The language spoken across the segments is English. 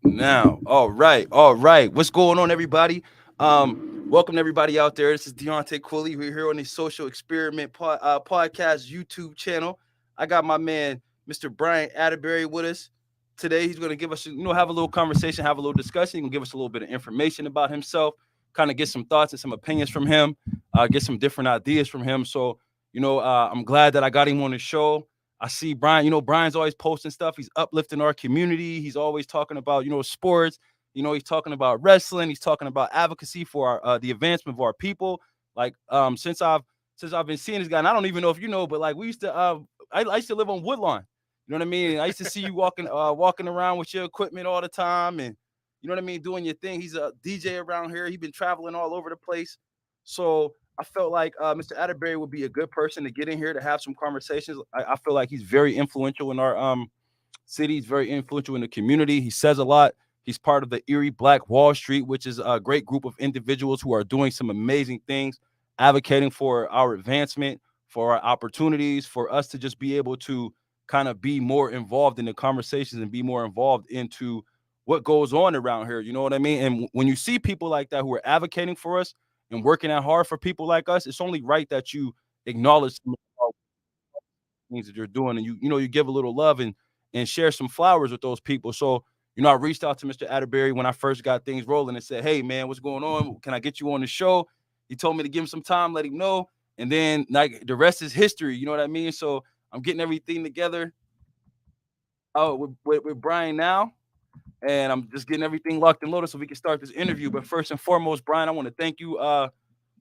Now, all right. What's going on, everybody? Welcome everybody out there. This is Deontay Cooley. We're here on the Social Experiment podcast YouTube channel. I got my man, Mr. Brian Atterbury, with us today. He's going to give us, have a little conversation, have a little discussion. He can give us a little bit of information about himself, kind of get some thoughts and some opinions from him, get some different ideas from him. So, I'm glad that I got him on the show. I see Brian, Brian's always posting stuff. He's uplifting our community. He's always talking about, sports. He's talking about wrestling. He's talking about advocacy for the advancement of our people. Like since I've been seeing this guy, and I don't even know if you know, but like we used to I used to live on Woodlawn. You know what I mean? I used to see you walking around with your equipment all the time and you know what I mean, doing your thing. He's a DJ around here. He's been traveling all over the place. So I felt like Mr. Atterbury would be a good person to get in here to have some conversations. I feel like he's very influential in our city. He's very influential in the community. He says a lot. He's part of the Erie Black Wall Street, which is a great group of individuals who are doing some amazing things, advocating for our advancement, for our opportunities, for us to just be able to kind of be more involved in the conversations and be more involved into what goes on around here. You know what I mean? And when you see people like that who are advocating for us, and working out hard for people like us, it's only right that you acknowledge some of the things that you're doing, and you give a little love and share some flowers with those people. So I reached out to Mr. Atterbury when I first got things rolling and said, "Hey man, what's going on? Can I get you on the show?" He told me to give him some time, let him know, and then like the rest is history. You know what I mean? So I'm getting everything together with Brian now, and I'm just getting everything locked and loaded so we can start this interview. But first and foremost, Brian, I want to thank you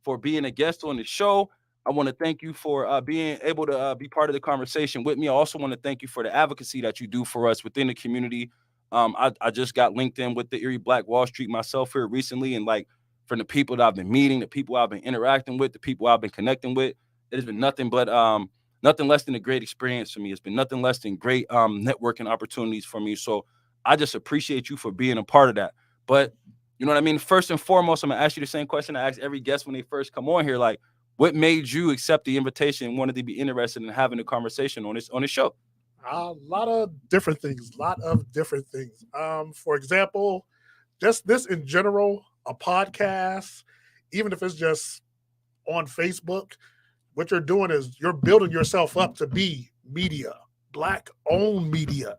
for being a guest on the show. I want to thank you for being able to be part of the conversation with me. I also want to thank you for the advocacy that you do for us within the community. I just got linked in with the Erie Black Wall Street myself here recently, and like from the people that I've been meeting, the people I've been interacting with, the people I've been connecting with, it has been nothing but nothing less than a great experience for me. It's been nothing less than great networking opportunities for me. So I just appreciate you for being a part of that. But you know what I mean? First and foremost, I'm gonna ask you the same question I ask every guest when they first come on here. Like, what made you accept the invitation and wanted to be interested in having a conversation on this show? A lot of different things. A lot of different things. For example, just this in general, a podcast, even if it's just on Facebook, what you're doing is you're building yourself up to be media, black owned media,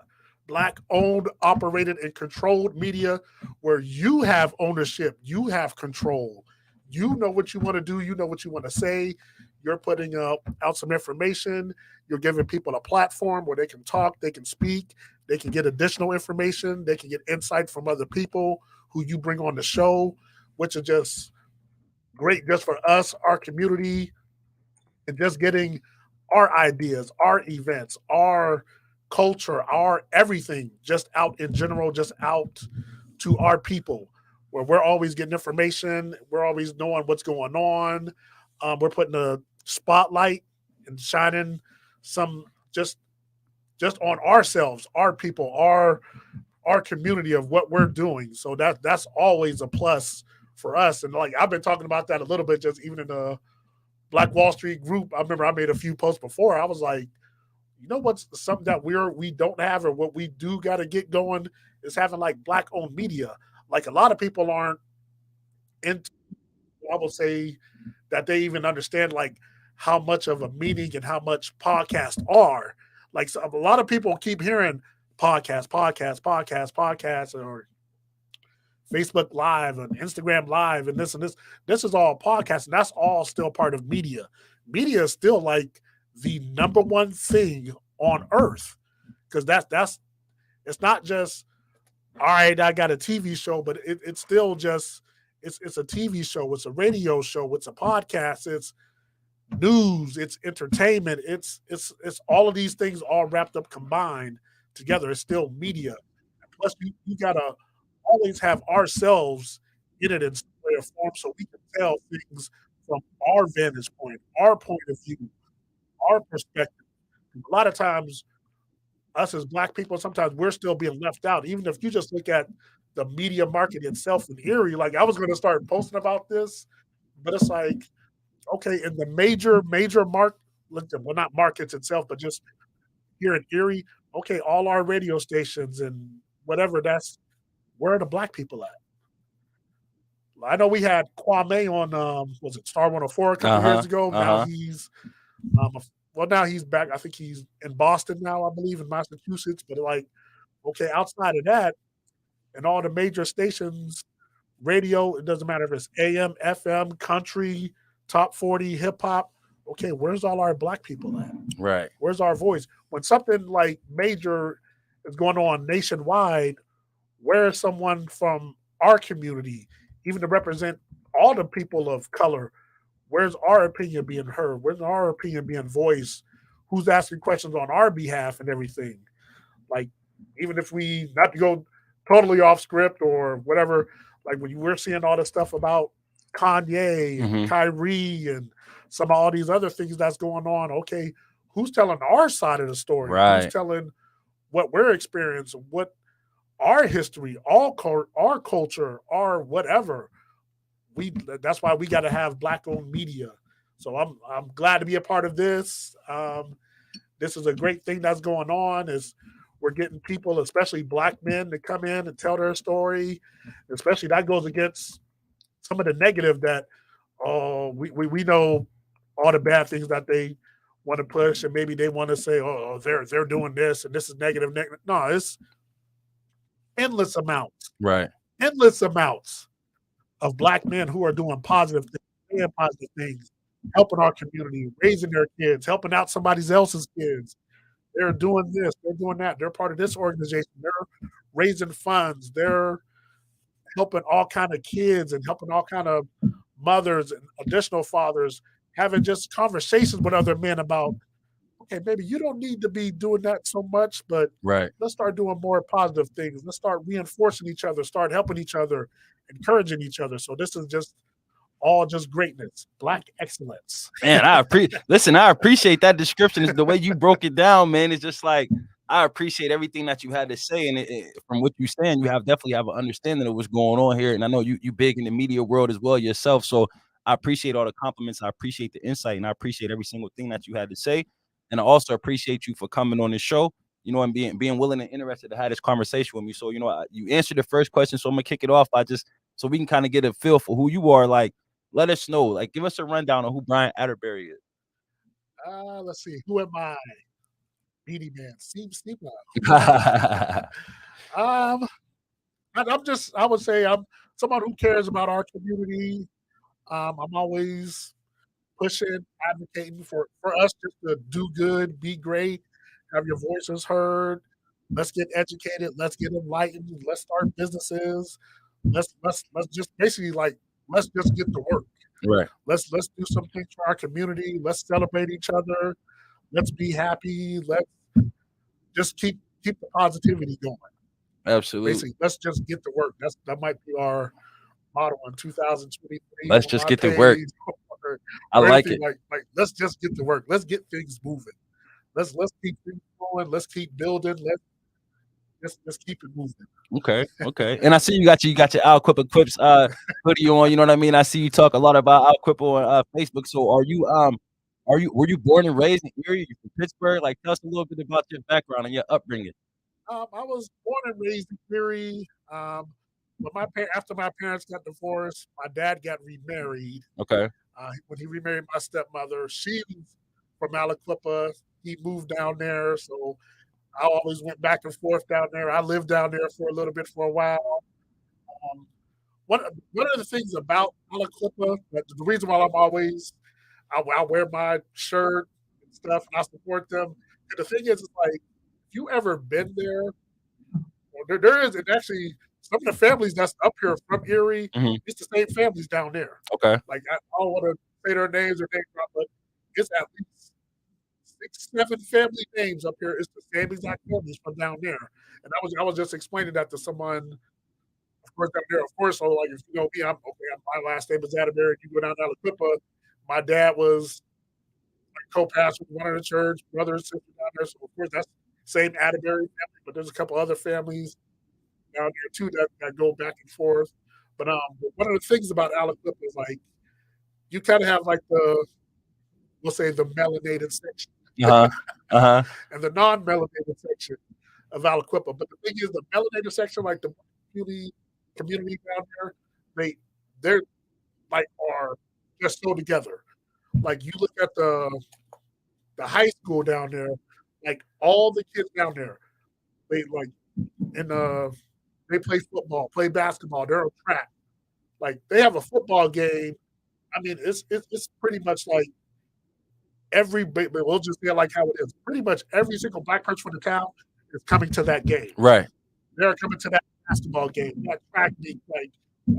black owned, operated, and controlled media where you have ownership, you have control. You know what you want to do, you know what you want to say. You're putting out some information. You're giving people a platform where they can talk, they can speak, they can get additional information, they can get insight from other people who you bring on the show, which is just great just for us, our community, and just getting our ideas, our events, our culture, our everything just out in general, just out to our people, where we're always getting information, we're always knowing what's going on. We're putting a spotlight and shining some just on ourselves, our people, our community of what we're doing. So that's always a plus for us. And like I've been talking about that a little bit, just even in the Black Wall Street group. I remember I made a few posts before. I was like, you know what's something that we don't have, or what we do got to get going is having like black owned media. Like a lot of people aren't into. I will say that they even understand like how much of a meaning and how much podcasts are. Like so a lot of people keep hearing podcast, or Facebook Live and Instagram Live and this and this. This is all podcast, and that's all still part of media. Media is still like the number one thing on earth, because that's it's not just all right. I got a TV show, but it's still just it's a TV show, it's a radio show, it's a podcast, it's news, it's entertainment, it's all of these things all wrapped up combined together. It's still media. Plus, you gotta always have ourselves in it in some way or form, so we can tell things from our vantage point, our point of view, our perspective. A lot of times, us as black people, sometimes we're still being left out. Even if you just look at the media market itself in Erie, like I was going to start posting about this, but it's like, okay, in the major well, not markets itself, but just here in Erie, okay, all our radio stations and whatever where are the black people at? I know we had Kwame on was it Star 104 a couple years ago. Now he's um, now he's back. I think he's in Boston now, I believe, in Massachusetts. But like, okay, outside of that, and all the major stations, radio, it doesn't matter if it's AM, FM, country, top 40, hip hop. Okay, where's all our black people at? Right. Where's our voice? When something like major is going on nationwide, where is someone from our community, even to represent all the people of color? Where's our opinion being heard? Where's our opinion being voiced? Who's asking questions on our behalf and everything? Like, even if we, not to go totally off script or whatever, like when we're seeing all this stuff about Kanye and Kyrie and some of all these other things that's going on, okay, who's telling our side of the story? Right. Who's telling what we're experiencing, what our history, our culture, our whatever? That's why we got to have black owned media. So I'm glad to be a part of this. This is a great thing that's going on. Is we're getting people, especially black men, to come in and tell their story. Especially that goes against some of the negative that we know all the bad things that they want to push, and maybe they want to say, oh, they're doing this and this is negative. No, it's endless amounts, right? Endless amounts of black men who are doing positive things, saying positive things, helping our community, raising their kids, helping out somebody else's kids. They're doing this, they're doing that. They're part of this organization. They're raising funds. They're helping all kind of kids and helping all kind of mothers and additional fathers, having just conversations with other men about, okay, maybe you don't need to be doing that so much, but let's start doing more positive things. Let's start reinforcing each other, start helping each other, encouraging each other. So this is just all just greatness, black excellence. Man, I appreciate that description. Is the way you broke it down, man. It's just like, I appreciate everything that you had to say, and from what you're saying, you definitely have an understanding of what's going on here. And I know you big in the media world as well yourself, so I appreciate all the compliments. I appreciate the insight, and I appreciate every single thing that you had to say. And I also appreciate you for coming on the show, you know, and being willing and interested to have this conversation with me. So, you know, you answered the first question, so I'm gonna kick it off by just so we can kind of get a feel for who you are. Like, let us know, like, give us a rundown on who Brian Atterbury is. Let's see, who am I? Beanie Man, Steve. I would say I'm someone who cares about our community. I'm always pushing, advocating for us just to do good, be great, have your voices heard. Let's get educated. Let's get enlightened. Let's start businesses. Let's just basically like let's just get to work. Right. Let's do some things for our community. Let's celebrate each other. Let's be happy. Let's just keep the positivity going. Absolutely. Basically, let's just get to work. That might be our motto in 2023. Let's just get to work. I like it. Like let's just get to work. Let's get things moving. Let's keep things going. Let's keep building. Let's keep it moving. Okay. And I see you got your Al Quip Equips hoodie on. You know what I mean? I see you talk a lot about Al Quip on Facebook. So were you born and raised in Erie? You from Pittsburgh? Like, tell us a little bit about your background and your upbringing. I was born and raised in Erie. But after my parents got divorced, my dad got remarried. Okay. When he remarried my stepmother, she was from Aliquippa. He moved down there, so I always went back and forth down there. I lived down there for a little bit for a while. One of the things about Aliquippa, the reason why I wear my shirt and stuff, and I support them. And the thing is, it's like, if you ever been there, there is, and actually, some of the families that's up here from Erie, it's the same families down there. Okay. Like, I don't want to say their names or name drop, but it's at least 6, 7 family names up here. It's the same exact families from down there. And I was just explaining that to someone, of course, down there. Of course, so like, if you know me, my last name is Atterbury. You go down to Aliquippa. My dad was like co-pastor with one of the church, brother and sister down there. So of course, that's the same Atterbury family, but there's a couple other families down there too that go back and forth. But one of the things about Aliquippa is like you kind of have like we'll say the melanated section, and the non-melanated section of Aliquippa. But the thing is, the melanated section, like community down there, they they're like are just so together. Like you look at the high school down there, like all the kids down there, they like in they play football, play basketball, they're on track. Like they have a football game. I mean, it's pretty much like we'll just say it like how it is. Pretty much every single black person from the town is coming to that game. Right. They're coming to that basketball game, that track meet. Like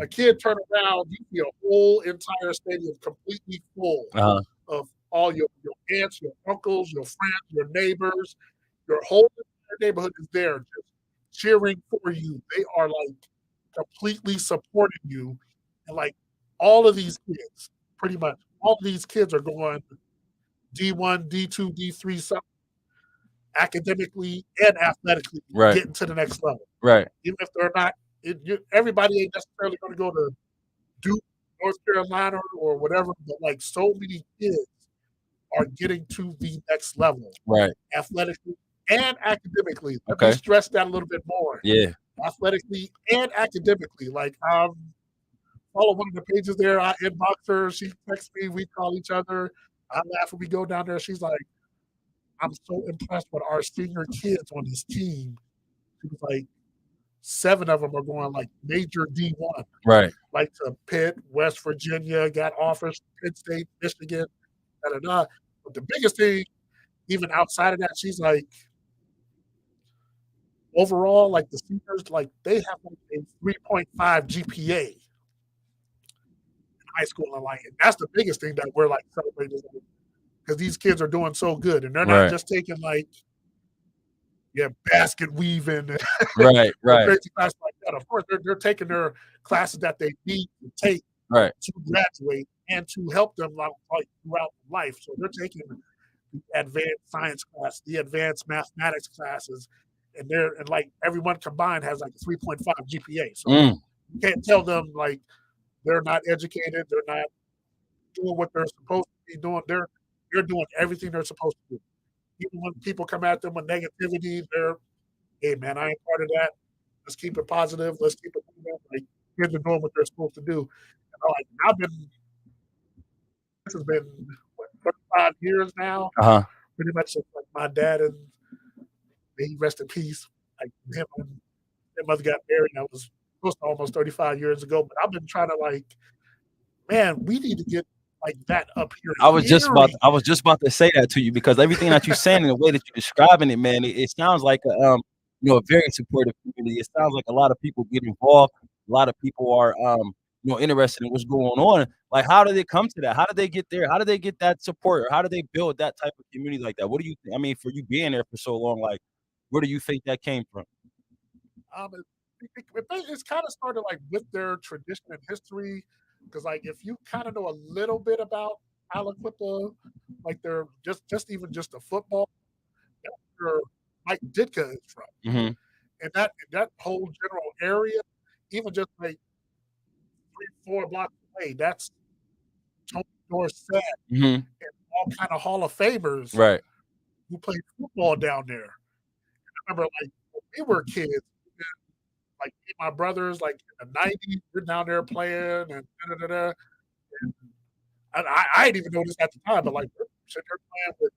a kid turn around, you see a whole entire stadium completely full Uh-huh. of all your aunts, your uncles, your friends, your neighbors. Your whole entire neighborhood is there just cheering for you. They are like completely supporting you. And like all of these kids, pretty much all of these kids are going D1, D2, D3, something academically and athletically Right. getting to the next level. Right. Even if they're not, everybody ain't necessarily going to go to Duke, North Carolina, or whatever, but like so many kids are getting to the next level Right. athletically and academically. Let me Okay. stress that a little bit more. Yeah. Athletically and academically. Like, follow one of the pages there. I inbox her. She texts me. We call each other. I laugh when we go down there. She's like, I'm so impressed with our senior kids on this team. She was like, 7 of them are going like major D1, Right. like to Pitt, West Virginia, got offers from Penn State, Michigan, da da da. But the biggest thing, even outside of that, she's like, overall, like the seniors, like they have like a 3.5 GPA in high school, and like and that's the biggest thing that we're like celebrating because these kids are doing so good, and they're not Right. just taking like basket weaving and Right. Right. crazy classes like that. Of course, they're taking their classes that they need to take Right. to graduate and to help them like throughout life. So they're taking the advanced science class, the advanced mathematics classes, and like everyone combined has like a 3.5 GPA. So Mm. you can't tell them like they're not educated, they're not doing what they're supposed to be doing. They're doing everything they're supposed to do. Even when people come at them with negativity, they're, hey man, I ain't part of that. Let's keep it positive. Let's keep it moving. Like kids are doing what they're supposed to do. And like I've been this has been what, 35 years now, Uh-huh. pretty much since like my dad and may he rest in peace. Like him and their mother got married. That was close to almost 35 years ago. But I've been trying to like, man, we need to get like that up here I was in just about Erie. I was just about to say that to you because everything that you're saying and the way that you're describing it, man, it sounds like a very supportive community. It sounds like a lot of people get involved. A lot of people are interested in what's going on. Like, how did they come to that? How did they get there? How did they get that support? Or how did they build that type of community like that? What do you think? I mean, for you being there for so long, like, where do you think that came from? Um, it's kind of started like with their tradition and history, because like if you kind of know a little bit about Aliquippa, like they're just even just the football, that's where Mike Ditka is from, Hmm. and that whole general area, even just like 3 4 blocks away, that's Tony Dorsett Hmm. and all kind of Hall of Famers Right. who played football down there. I remember like when we were kids, like me and my brothers, like in the '90s, we're down there playing and da da da. Da. And I didn't even know this at the time, but like we're sitting there playing with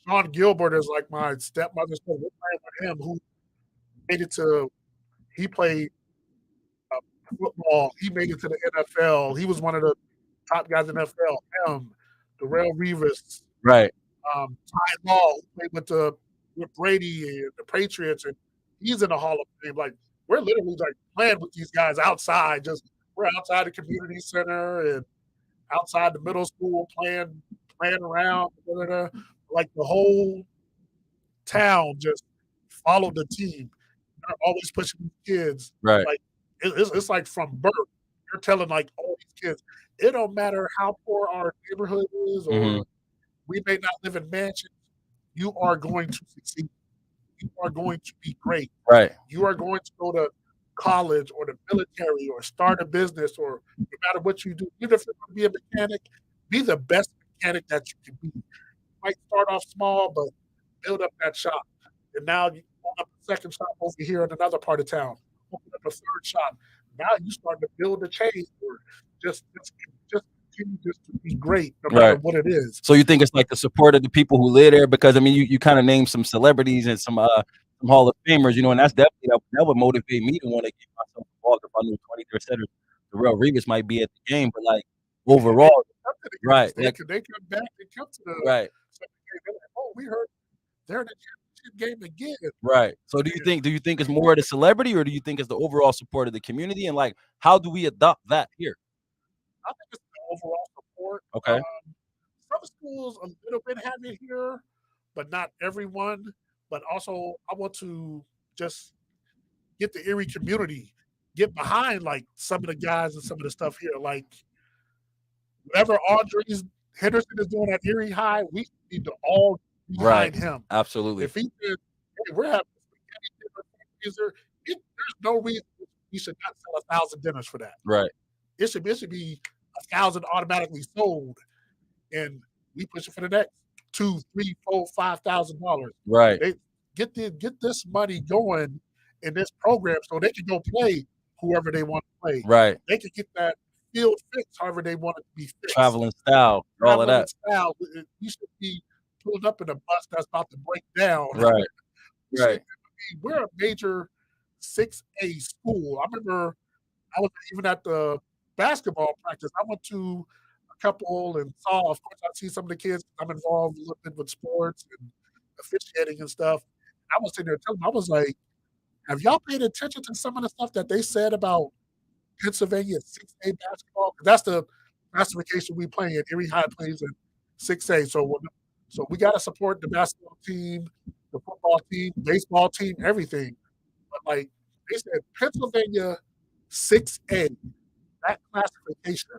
Sean Gilbert as like my stepmother's son. We're playing with him who made it to he played uh, football. He made it to the NFL. He was one of the top guys in the NFL. Him, Darrell Revis, Right. Ty Law, who played with Brady and the Patriots, and he's in the Hall of Fame. Like we're literally like playing with these guys outside. Just we're outside the community center and outside the middle school playing around. Da, da, da. Like the whole town just followed the team. They're always pushing these kids. Right. Like it's like from birth. You're telling like all these kids, it don't matter how poor our neighborhood is, Hmm. or we may not live in mansions. You are going to succeed. You are going to be great. Right. You are going to go to college or the military or start a business or no matter what you do, even if you're going to be a mechanic, be the best mechanic that you can be. You might start off small, but build up that shop. And now you open up a second shop over here in another part of town. Open up up a third shot. Now you start to build a chain or just continue just to be great no matter Right. what it is. So you think it's like the support of the people who live there? Because I mean, you kind of named some celebrities and some Hall of Famers, and that's definitely that would motivate me to want to get myself involved if I knew 23rd Center, the real Revis might be at the game. But like And they overall, come to the right? games. Like They come back. They come to the right, game. They're like, oh, we heard they're in the championship game again. right. So do you think it's more the celebrity, or do you think it's the overall support of the community? And like, how do we adopt that here? I think it's the overall support. Okay. Some schools a little bit have it here, but not everyone. But also, I want to just get the Erie community, get behind like some of the guys and some of the stuff here. Like whatever Audrey's Henderson is doing at Erie High, we need to all be Right. behind him. Absolutely. If he says, "Hey, we're having a spaghetti dinner fundraiser," there's no reason we should not sell 1,000 dinners for that. Right. It should be 1,000 automatically sold, and we push it for the next two, three, four, $5,000. Right. They get this money going in this program so they can go play whoever they want to play. Right. They can get that field fixed however they want it to be fixed. Traveling style, all of Traveling that. style. We should be pulling up in a bus that's about to break down. Right. We Right. we're a major 6A school. I remember I was even at the basketball practice. I went to a couple and saw, of course, I see some of the kids. I'm involved a little bit with sports and officiating and stuff. I was sitting there telling them, I was like, have y'all paid attention to some of the stuff that they said about Pennsylvania 6A basketball? 'Cause that's the classification we play in. Erie High plays in 6A. So we got to support the basketball team, the football team, baseball team, everything. But like they said, Pennsylvania 6A, that classification.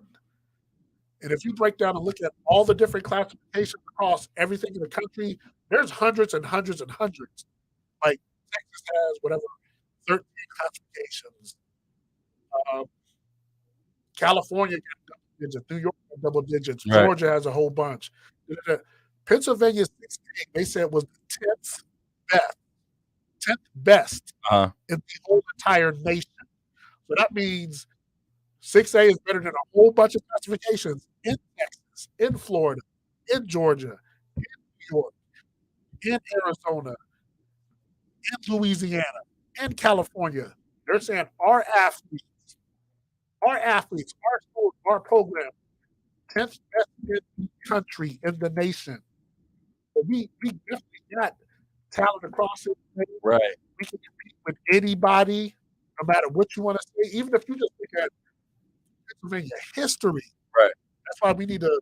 And if you break down and look at all the different classifications across everything in the country, there's hundreds and hundreds and hundreds. Like Texas has whatever 13 classifications. Um, California got double digits. New York got double digits. Right. Georgia has a whole bunch. Pennsylvania 16, they said was the 10th best Uh-huh. in the whole entire nation. So that means 6A is better than a whole bunch of classifications in Texas, in Florida, in Georgia, in New York, in Arizona, in Louisiana, in California. They're saying our schools, our program, 10th best in the country, in the nation. So we definitely got talent across it. Right. We can compete with anybody, no matter what you want to say. Even if you just look at Pennsylvania history. Right. That's why we need to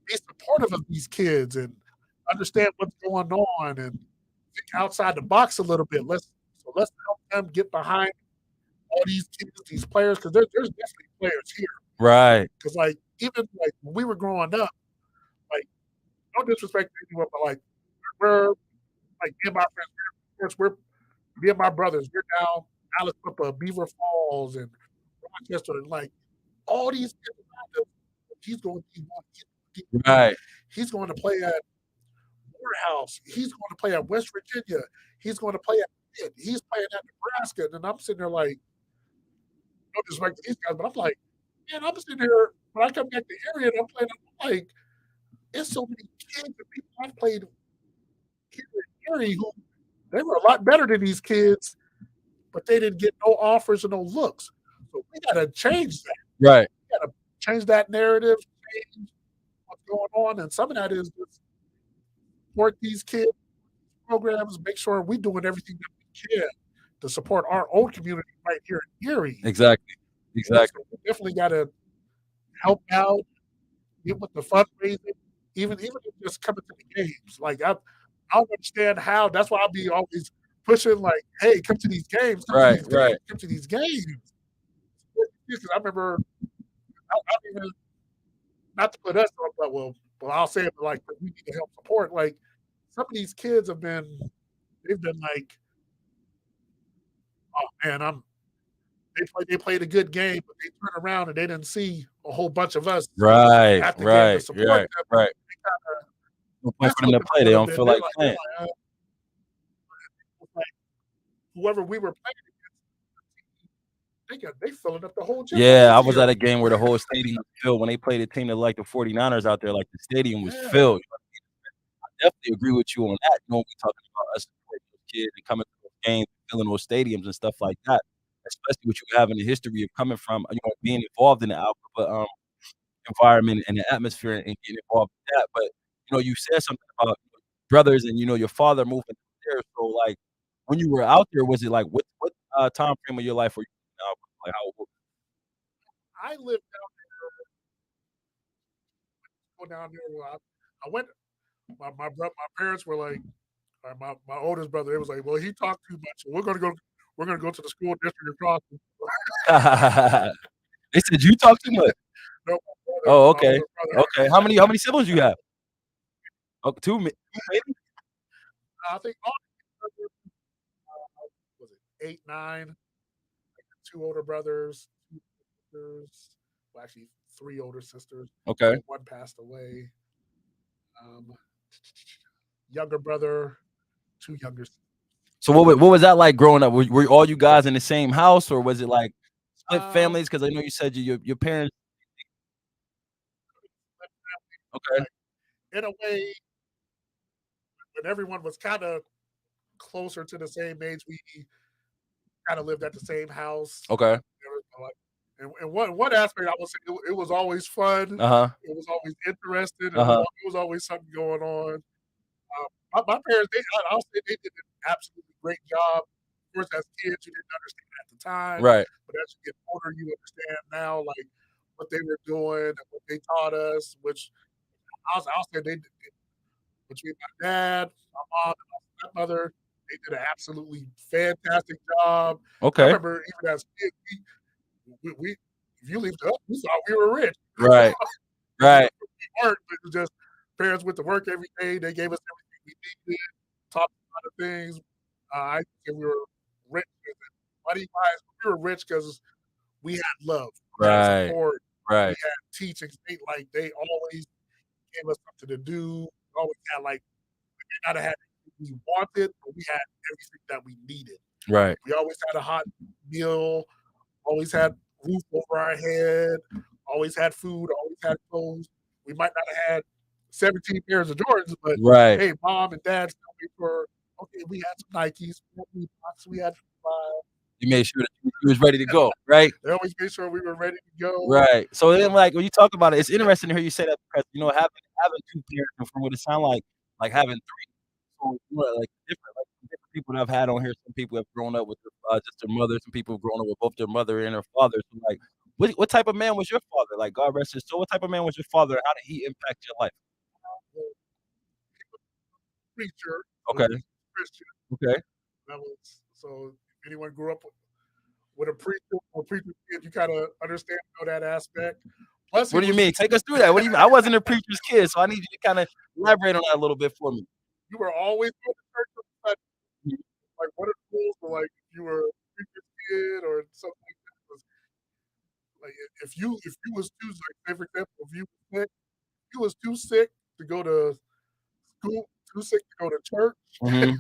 be supportive of these kids and understand what's going on and think outside the box a little bit. Let's help them get behind all these kids, these players, because there's definitely players here. Right. Because like even like when we were growing up, like no disrespect to anyone, but like we're like me and my friends, me and my brothers, we're down Alice Pippa, Beaver Falls, and Rochester, and like all these kids around us, Right. he's going to play at Morehouse. He's going to play at West Virginia. He's going to play at Pitt. He's playing at Nebraska. And I'm sitting there like, no disrespect to these guys, but I'm like, man, I'm sitting here when I come back to Erie and I'm playing, I'm like, it's so many kids and people I've played here in Erie who they were a lot better than these kids, but they didn't get no offers and no looks. So we got to change that. Right. We got to change that narrative, change what's going on, and some of that is just support these kids programs, make sure we're doing everything that we can to support our own community right here in Erie. Exactly. So we definitely got to help out, get with the fundraising, even if just coming to the games. Like I don't understand how. That's why I'll be always pushing, like, hey, come to these games, come to these games. Because I remember, I even not to put us on, but well, I'll say it like we need to help support. Like some of these kids they've been like, oh man, they played a good game, but they turn around and they didn't see a whole bunch of us at the game to support them. Right. No point for them to play. They don't feel like playing. Like, whoever we were playing against, they filling up the whole gym like Yeah, I it's was at a Erie. game where the whole stadium was filled when they played a team that like the 49ers out there, like the stadium was Yeah, filled. Definitely agree with you on that. We talking about us supporting those kids and coming to those games, filling those stadiums and stuff like that. Especially with you having the history of coming from, being involved in the Alpha environment and the atmosphere and getting involved in that. But you said something about brothers and your father moving there. So like when you were out there, was it like what time frame of your life were you in Alpha? Like how old? I lived down there. Where I went. My parents were like, my oldest brother. It was like, well, he talked too much. So we're gonna go. We're gonna go to the school district across. They said you talk too much. No, my brother, Oh, my okay. older brother. Okay. How many siblings you have? Oh, two maybe? I think all was it 8, 9, two older brothers, two sisters. Well, actually, three older sisters. Okay. One passed away. Um, younger brother, two younger. So what was that like growing up? Were all you guys in the same house, or was it like split Um, families? Because I know you said your parents. Okay. like in a way, when everyone was kind of closer to the same age, we kind of lived at the same house. Okay. And one aspect, I would say it was always fun. Uh huh. It was always interesting. Uh huh. It was always something going on. My parents, I'll say they did an absolutely great job. Of course, as kids, you didn't understand at the time, Right. but as you get older, you understand now, like what they were doing and what they taught us. Which I'll say they did between my dad, my mom, and my stepmother, they did an absolutely fantastic job. I Okay. remember even as kids, we if you leave to us, we thought we were rich. Right. We Right. weren't. It was just parents went to work every day. They gave us everything we needed, taught us a lot of things. I think we were rich money wise. We were rich because we had love, we had Right. support, we Right. had teachings. They always gave us something to do. We always had like we may not have had everything we wanted, but we had everything that we needed. Right. We always had a hot meal, always had roof over our head, always had food, always had clothes. We might not have had 17 pairs of Jordans, but Right. hey, mom and dad still made sure, okay, we had some Nikes, we had Reeboks, we had You made sure that you was ready to go. Right. they always made sure we were ready to go. Right. So then, like when you talk about it, it's interesting to hear you say that because having two parents and from what it sound like having three. So like different people that I've had on here. Some people have grown up with just their mother. Some people have grown up with both their mother and their father. So like, what type of man was your father? Like God rest his soul. What type of man was your father? And how did he impact your life? The preacher, so Okay. he was Christian. Okay. That was so if anyone grew up with a preacher or preacher kid, you kind of understand that aspect. Plus, he What do you was mean? Take us through that. What do you mean? I wasn't a preacher's kid, so I need you to kind of elaborate on that a little bit for me. you were always going to church on Sunday. Like what are the rules for like if you were a preacher's kid or something like that? Was like if you was too like say for example if you was too sick to go to school, too sick to go to church, Hmm.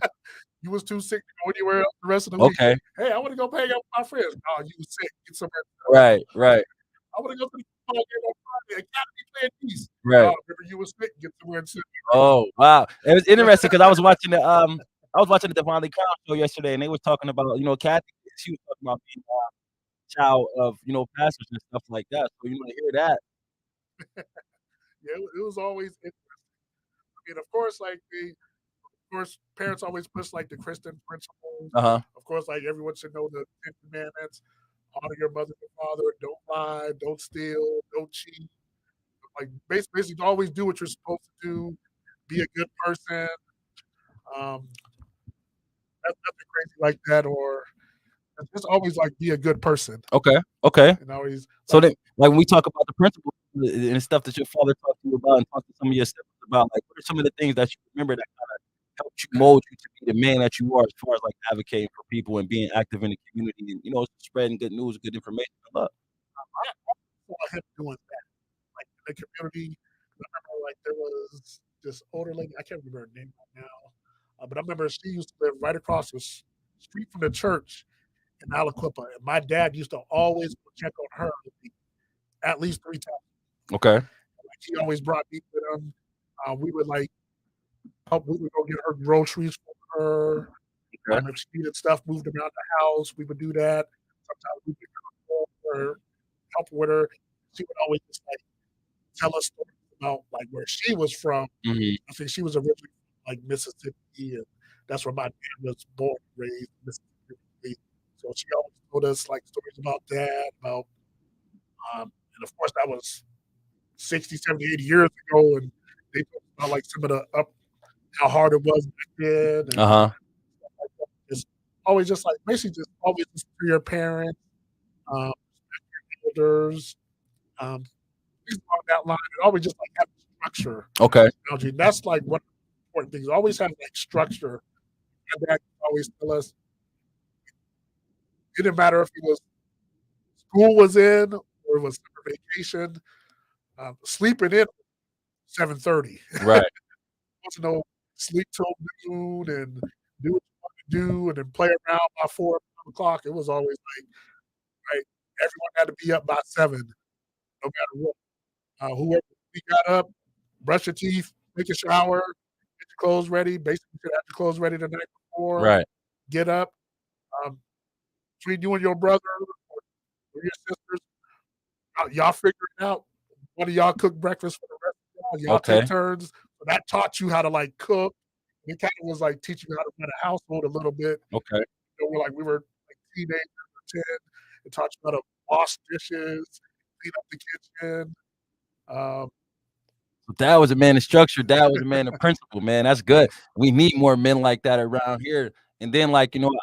you was too sick to go anywhere else the rest of the week. Okay. Hey, I want to go hang out with my friends. No, you was sick. Get somewhere. Right. Right. I want to go to the football game on Friday. Academy playing East. No, Right. remember you was sick. Get somewhere and sit. Oh, wow. It was interesting because I was watching the Devon Crown show yesterday, and they was talking about, Kathy, she was talking about being a child of, pastors and stuff like that. So, to hear that. Yeah, it was always. I mean, of course, like of course, parents always push like the Christian principles. Uh-huh. Of course, like everyone should know the Ten Commandments: honor your mother and father, don't lie, don't steal, don't cheat. Like basically, always do what you're supposed to do. Be a good person. Um, nothing crazy like that, or just always like be a good person. Okay. Okay. And always So like then, like when we talk about the principles and stuff that your father talked to you about and talked to some of your siblings about, like what are some of the things that you remember that kind of helped you mold you to be the man that you are as far as like advocating for people and being active in the community and spreading good news, good information. I love. I saw him doing that, like in the community. I remember like there was this older lady. I can't remember her name right now, but I remember she used to live right across the street from the church, in Aliquippa, and my dad used to always go check on her at least 3 times. Okay. Like, he always brought me with him. We would, like, help we would go get her groceries for her. Okay. If she needed stuff moved around the house, we would do that. Sometimes we would cook for her, help with her. She would always just, like, tell us stories about, like, where she was from. Mhm. I think she was originally from, like, Mississippi, and that's where my dad was born and raised in Mississippi. So she always told us, like, stories about that, about, and of course, that was 60, 70, 80 years ago, and they talked about, like, some of the up how hard it was back then, and Uh-huh. stuff like that. Just always just, like, basically just always listen to your parents, respect your elders, um, things along that line, and always just, like, have structure Okay. around you. And that's, like, one of the important things. Always have, like, structure. My dad always tell us it didn't matter if it was school was in or it was summer vacation, sleeping in 7:30. Right. Wasn't no sleep till noon and do what you want to do and then play around by 4 or 5 o'clock. It was always like, right, everyone had to be up by 7, no matter what. Whoever we got up, brush your teeth, take a shower, get your clothes ready. Basically, you should have your clothes ready the night before. Right. Get up. Um, between you and your brother or your sisters, y'all figure it out. One of y'all cook breakfast for the rest of y'all. Y'all take Okay. turns. So that taught you how to, like, cook. It kind of was like teaching you how to run a household a little bit. Okay. We were like teenagers or 10. It taught you how to wash dishes, clean up the kitchen. Um, That was a man of structure. That was a man of principle, man. That's good. We need more men like that around here. And then, like, I went to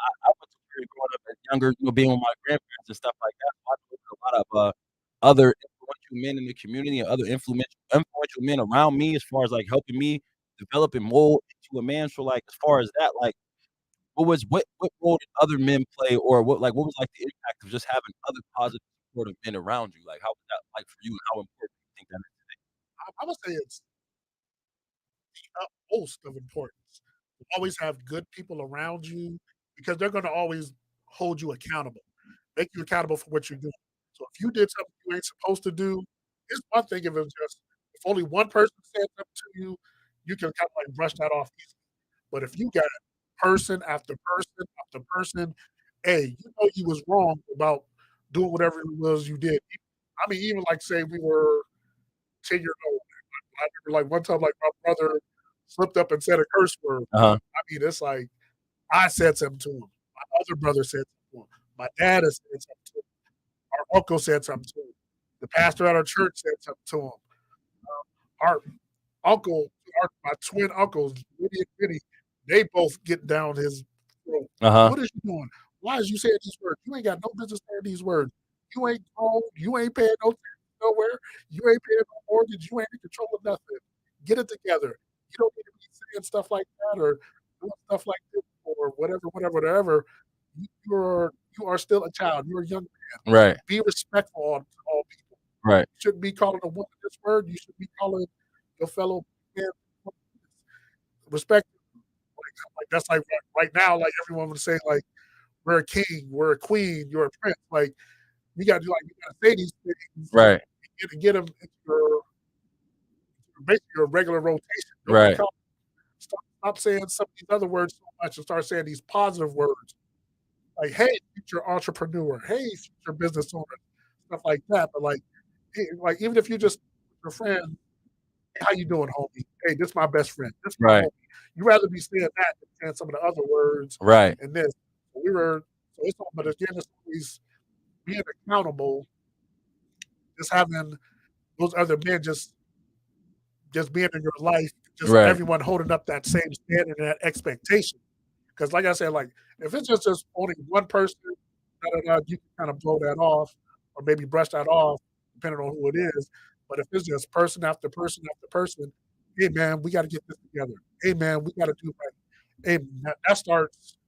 Erie growing up as younger, being with my grandparents and stuff like that. So I know a lot of other influential men in the community and other influential men around me as far as like helping me develop and mold into a man. So like as far as that, like what role did other men play or what was like the impact of just having other positive supportive men around you? Like how was that like for you and how important do you think that is? I would say it's the utmost of importance to always have good people around you because they're going to always hold you accountable, make you accountable for what you're doing. So if you did something you ain't supposed to do, it's one thing if it's just if only one person said something to you, you can kind of like brush that off easily. But if you got person after person after person, hey, you know you was wrong about doing whatever it was you did. I mean, even like say we were 10 years old. I remember like one time, like my brother slipped up and said a curse word. Uh-huh. I mean, it's like I said something to him. My other brother said something to him. My dad has said something to him. Our uncle said something to him. The pastor at our church said something to him. Our uncle, my twin uncles, Woody and Vinny, they both get down his throat. Uh-huh. What is you doing? Why is you saying these words? You ain't got no business saying these words. You ain't grown. You ain't paying no taxes nowhere. You ain't paying no mortgage. You ain't in control of nothing. Get it together. You don't need to be saying stuff like that or doing stuff like this or whatever. You are still a child. You're a young man. Right. Be respectful to all people. Right. You shouldn't be calling a woman this word. You should be calling your fellow man respect. Like that's like right now, like everyone would say, like we're a king, we're a queen, you're a prince. Like you gotta say these things Right. and get them into your basically your regular rotation. Don't Right. become stop saying some of these other words so much and start saying these positive words like "Hey, future entrepreneur," "Hey, future business owner," stuff like that. But like even if you just your friend, "Hey, how you doing, homie? Hey, this is my best friend. This is my Right. homie." You rather be saying that than saying some of the other words Right. and this. We were so it's all, but again, it's always being accountable, just having those other men just being in your life, just Right. everyone holding up that same standard and that expectation. Because, like I said, like if it's just only one person, you can kind of blow that off or maybe brush that off, depending on who it is. But if it's just person after person after person, hey man, we got to get this together. Hey man, we got to do right. Hey, that starts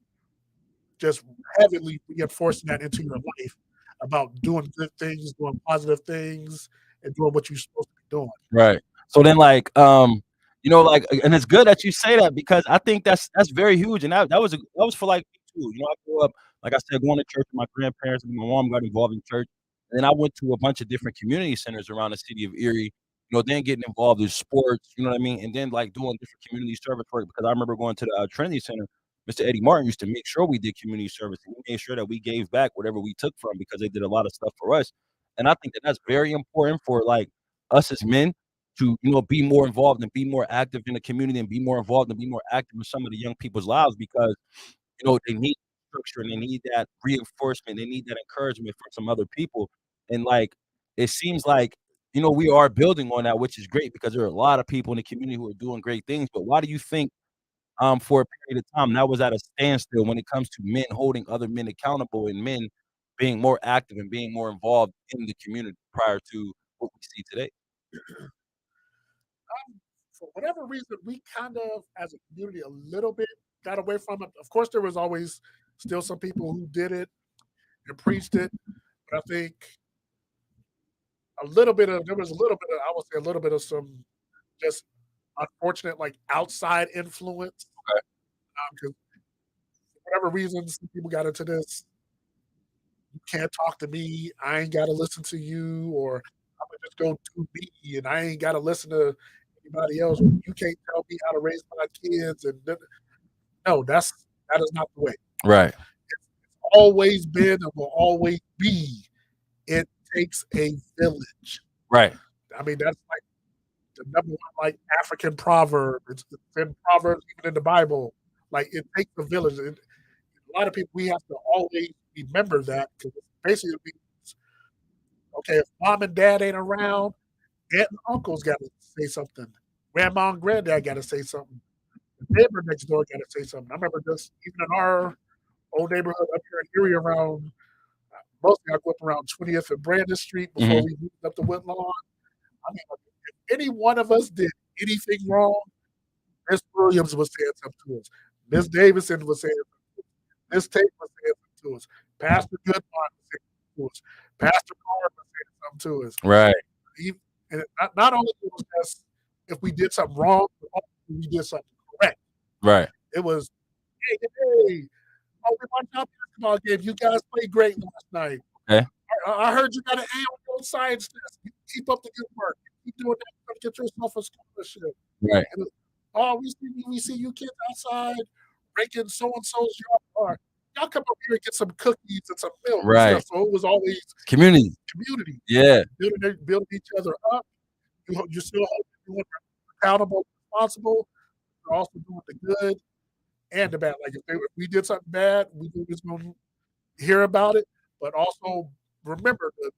just heavily reinforcing that into your life about doing good things, doing positive things, and doing what you're supposed to be doing. Right. So then, like, like, and it's good that you say that because I think that's very huge, and that was for like me too. I grew up, like I said, going to church with my grandparents, and my mom got involved in church. And then I went to a bunch of different community centers around the city of Erie, then getting involved in sports, you know what I mean? And then like doing different community service work because I remember going to the Trinity Center. Mr. Eddie Martin used to make sure we did community service and he made sure that we gave back whatever we took from because they did a lot of stuff for us. And I think that that's very important for like us as men to be more involved and be more active in the community and be more involved and be more active in some of the young people's lives because they need structure and they need that reinforcement. They need that encouragement from some other people. And like, it seems like, we are building on that, which is great because there are a lot of people in the community who are doing great things. But why do you think, for a period of time, that was at a standstill when it comes to men holding other men accountable and men being more active and being more involved in the community prior to what we see today? For whatever reason, we kind of, as a community, a little bit got away from it. Of course, there was always still some people who did it and preached it, but I think there was a little bit of, I would say, a little bit of some just unfortunate, like outside influence. Okay. Because for whatever reason, some people got into this. You can't talk to me. I ain't got to listen to you, or I'm gonna just go do me, and I ain't got to listen to anybody else. You can't tell me how to raise my kids, and no, that is not the way. Right. It's always been and will always be. It takes a village. Right. I mean, that's like the number one like African proverb. It's in Proverbs, even in the Bible. Like it takes a village. And a lot of people we have to always remember that because basically it means okay, if mom and dad ain't around, aunt and uncles got to say something. Grandma and granddad got to say something. The neighbor next door got to say something. I remember just even in our old neighborhood up here in Erie around mostly I grew up around 20th and Brandon Street before Mhm. we moved up to Woodlawn. I mean, if any one of us did anything wrong, Miss Williams was saying something to us. Miss Davidson was saying something to us. Miss Tate was saying something to us. Pastor Goodman was saying something to us. Pastor Carr was saying something to us. Right. And not only it was just if we did something wrong, but also if we did something correct. Right. It was, hey, oh, we won our basketball game. You guys played great last night. Okay. I heard you got an A on your science test. You keep up the good work. Keep doing that. You're gonna get yourself a scholarship. Right. And, oh, we see you kids outside breaking so and so's yard. Y'all come up here and get some cookies and some milk and Right. stuff. So it was always Community. community, Yeah. building each other up. You still hold everyone accountable, responsible. You're also doing the good and the bad. Like if we did something bad, we was going to hear about it, but also remember to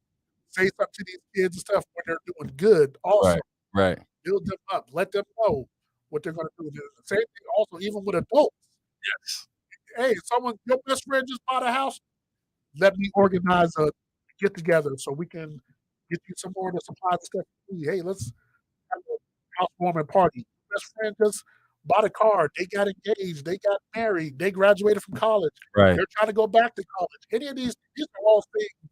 say something to these kids and stuff when they're doing good. Also, Right. Right. build them up, let them know what they're going to do. The same thing also, even with adults. Yes. Hey, someone, your best friend just bought a house. Let me organize a get together so we can get you some more of the supplies and stuff you need. Hey, let's have a housewarming party. Your best friend just bought a car. They got engaged. They got married. They graduated from college. Right. They're trying to go back to college. Any of these are all things.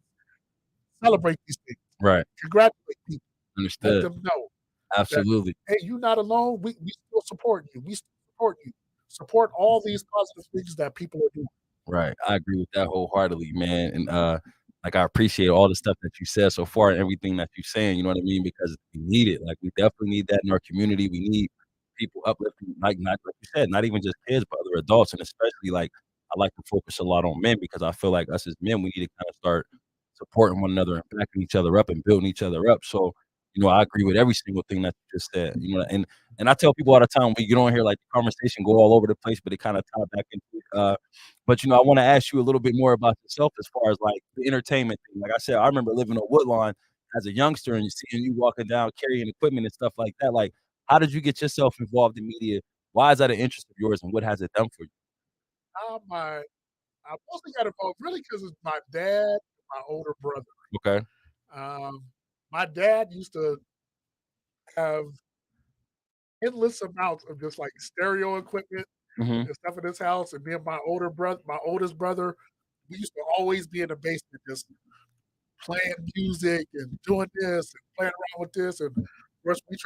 Celebrate these things. Right. Congratulate people. Let Understood. them know that, Absolutely. hey, you're not alone. We still support you. We still support you. Support all these positive things that people are doing. Right. I agree with that wholeheartedly, man. And like I appreciate all the stuff that you said so far and everything that you're saying, you know what I mean? Because we need it. Like we definitely need that in our community. We need people uplifting, like not like you said, not even just kids, but other adults. And especially like I like to focus a lot on men because I feel like us as men, we need to kind of start supporting one another and backing each other up and building each other up. So, I agree with every single thing that you just said. And I tell people all the time, we get on here like the conversation go all over the place, but it kind of tie back into it. But I want to ask you a little bit more about yourself as far as like the entertainment thing. Like I said, I remember living on Woodlawn as a youngster and seeing you walking down carrying equipment and stuff like that. Like, how did you get yourself involved in media? Why is that an interest of yours, and what has it done for you? My I mostly got involved really because it's my dad, and my older brother. Okay. Um, my dad used to have endless amounts of just like stereo equipment Hmm. and stuff in his house, and me and my oldest brother, we used to always be in the basement just playing music and doing this and playing around with this. And of course, he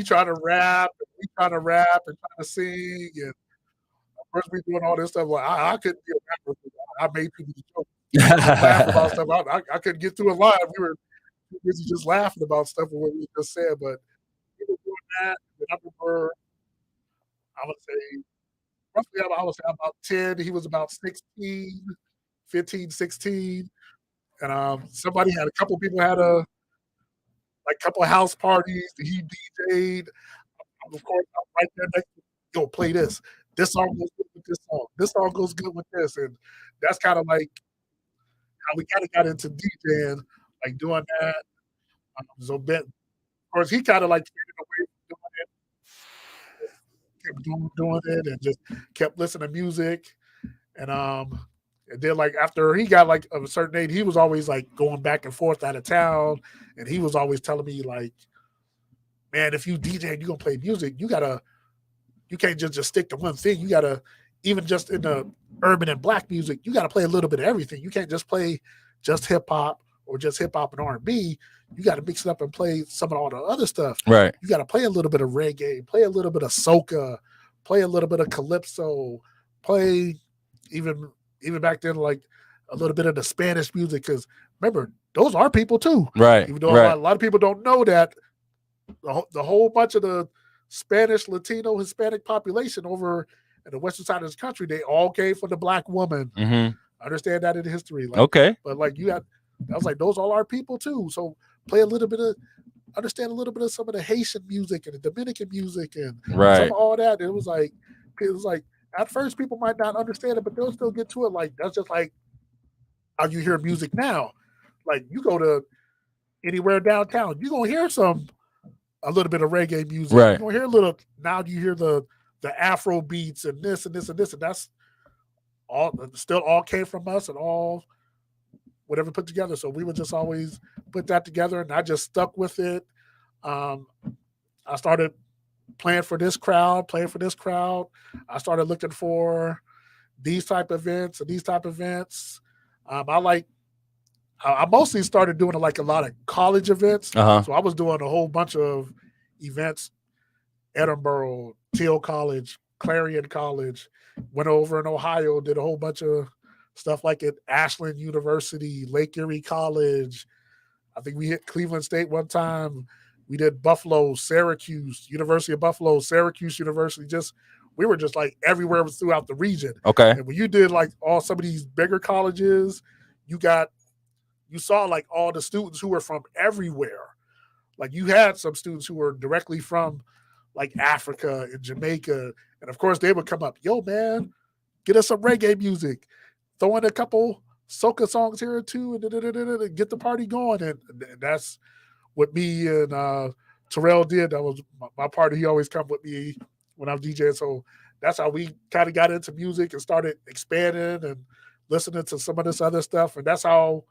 trying to rap, and we trying to rap and trying to sing. And first we doing all this stuff. Like I couldn't be a rapper. I made too many jokes. Just laughing about stuff. I couldn't get through a line. We were too busy just laughing about stuff and what we just said. But he was doing that. And I remember, I would say, roughly, I would say about 10. He was about 16, 15, 16. And somebody had a couple people had a like couple of house parties. He DJ'd. Of course, I'm right there next to yo, play this. This song goes good with this song. This song goes good with this. And that's kind of like how we kind of got into DJing, like doing that. So Ben, of course, he kind of like faded away from doing it, kept doing it, and just kept listening to music. And and then like after he got like of a certain age, he was always like going back and forth out of town, and he was always telling me like, man, if you DJ and you gonna play music, you can't just stick to one thing. You gotta even just in the urban and black music, you gotta play a little bit of everything. You can't just play just hip hop or just hip hop and R&B. You got to mix it up and play some of all the other stuff. Right. You got to play a little bit of reggae, play a little bit of soca, play a little bit of calypso, play even back then like a little bit of the Spanish music. Because remember, those are people too. Right. Even though right. a lot of people don't know that the whole bunch of the Spanish, Latino, Hispanic population over in the western side of this country, they all came from the black woman. Mm-hmm. I understand that in history. Like, Okay. But like you had, I was like, those all are people too. So play a little bit of, understand a little bit of some of the Haitian music and the Dominican music and some of all that. It was like at first people might not understand it, but they'll still get to it. Like that's just like how you hear music now. Like you go to anywhere downtown, you're gonna hear a little bit of reggae music. Right. You're gonna hear a little. Now you hear the Afro beats and this and this and this, and that's all still all came from us and all whatever put together. So we would just always put that together, and I just stuck with it. I started playing for this crowd. I started looking for these type of events and these type of events. I mostly started doing like a lot of college events. Uh-huh. So I was doing a whole bunch of events, Edinburgh, Teal College, Clarion College, went over in Ohio, did a whole bunch of stuff like at Ashland University, Lake Erie College. I think we hit Cleveland State one time. We did Buffalo, Syracuse, University of Buffalo, Syracuse University. We were just like everywhere throughout the region. Okay. And when you did like all some of these bigger colleges, you saw like all the students who were from everywhere. Like you had some students who were directly from like Africa and Jamaica. And of course they would come up, yo man, get us some reggae music, throw in a couple soca songs here or two and get the party going. And that's what me and Terrell did. That was my party. He always come with me when I'm DJing. So that's how we kind of got into music and started expanding and listening to some of this other stuff. And that's how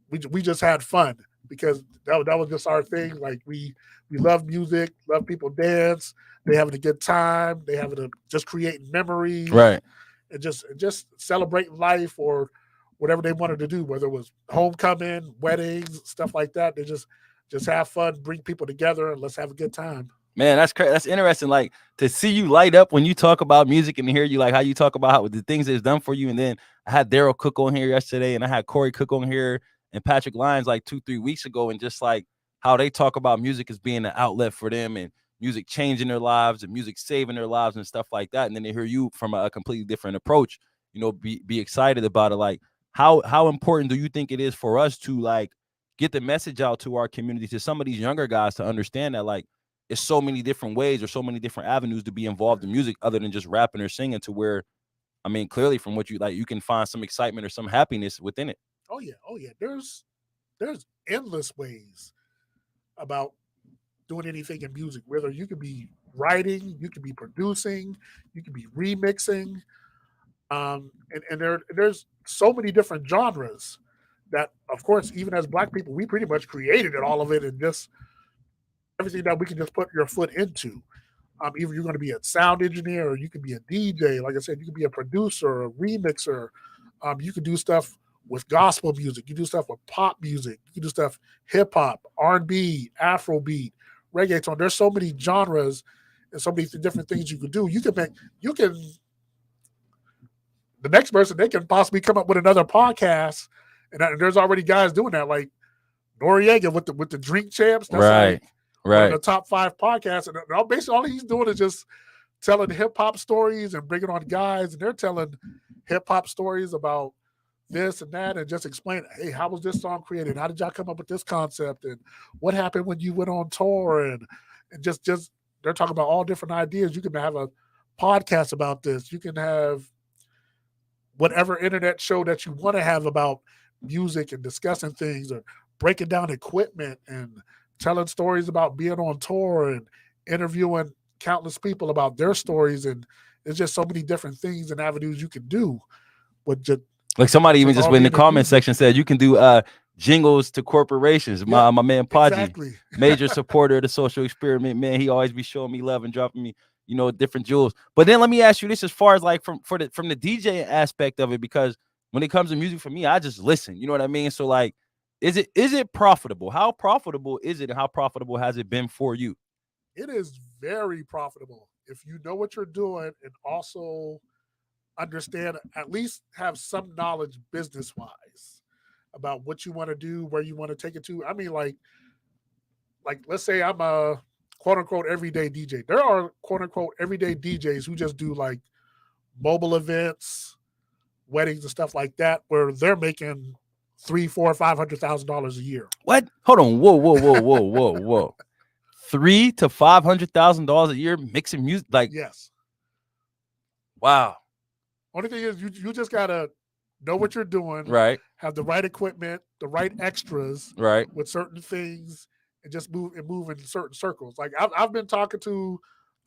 we just had fun because that was just our thing. Like we love music, love people dance. They having a good time. They having just creating memories, right? And just celebrating life or whatever they wanted to do, whether it was homecoming, weddings, stuff like that. They just have fun, bring people together, and let's have a good time. Man, that's crazy. That's interesting. Like to see you light up when you talk about music and hear you like how you talk about how the things it's done for you. And then I had Daryl Cook on here yesterday, and I had Corey Cook on here and Patrick Lyons like 2-3 weeks ago, and just like how they talk about music as being an outlet for them and music changing their lives and music saving their lives and stuff like that. And then they hear you from a completely different approach. You know, be excited about it. Like how important do you think it is for us to like get the message out to our community, to some of these younger guys, to understand that like it's so many different ways or so many different avenues to be involved in music other than just rapping or singing, to where, I mean, clearly from what you like, you can find some excitement or some happiness within it. Oh yeah. There's endless ways about doing anything in music. Whether you could be writing, you could be producing, you could be remixing, and there's so many different genres that, of course, even as Black people, we pretty much created it, all of it, and just everything that we can just put your foot into. Either you're going to be a sound engineer or you could be a DJ. Like I said, you could be a producer, a remixer. You could do stuff with gospel music. You do stuff with pop music. You can do stuff hip hop, R&B, Afrobeat, reggaeton. There's so many genres and so many different things you could do. You can the next person, they can possibly come up with another podcast, and there's already guys doing that, like Noriega with the Drink Champs. That's Right. like one of Right. the top 5 podcasts, and basically all he's doing is just telling hip hop stories and bringing on guys, and they're telling hip hop stories about this and that, and just explain, hey, how was this song created? How did y'all come up with this concept? And what happened when you went on tour? And just they're talking about all different ideas. You can have a podcast about this. You can have whatever internet show that you want to have about music and discussing things, or breaking down equipment and telling stories about being on tour and interviewing countless people about their stories. And there's just so many different things and avenues you can do with just Like somebody even just all in the being in comment music. section said you can do jingles to corporations. My man Podgy, Exactly. major supporter of the social experiment, man. He always be showing me love and dropping me, different jewels. But then let me ask you this, as far as like from the DJ aspect of it, because when it comes to music for me, I just listen. You know what I mean? So like, is it profitable? How profitable is it, and how profitable has it been for you? It is very profitable if you know what you're doing, and also understand, at least have some knowledge business wise about what you want to do, where you want to take it to. I mean, like let's say I'm a quote unquote everyday DJ. There are quote unquote everyday DJs who just do like mobile events, weddings, and stuff like that, where they're making $300,000, $400,000, $500,000 a year. What? Hold on. Whoa. $300,000 to $500,000 a year mixing music, like, Yes. wow. Only thing is, you just gotta know what you're doing, Right. have the right equipment, the right extras Right. with certain things, and just move in certain circles. Like I've been talking to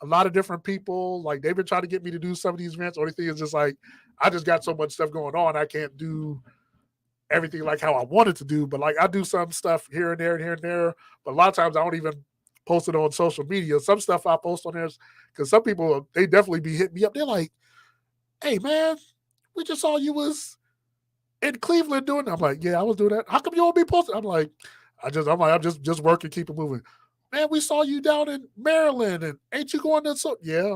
a lot of different people. Like they've been trying to get me to do some of these events. Only thing is just like I just got so much stuff going on. I can't do everything like how I wanted to do. But like I do some stuff here and there and here and there. But a lot of times I don't even post it on social media. Some stuff I post on there because some people, they definitely be hitting me up. They're like, "Hey man, we just saw you was in Cleveland doing." I'm like, "Yeah, I was doing that. How come you won't be posting?" I'm just working, keep it moving. "Man, we saw you down in Maryland, and ain't you going to?" So yeah,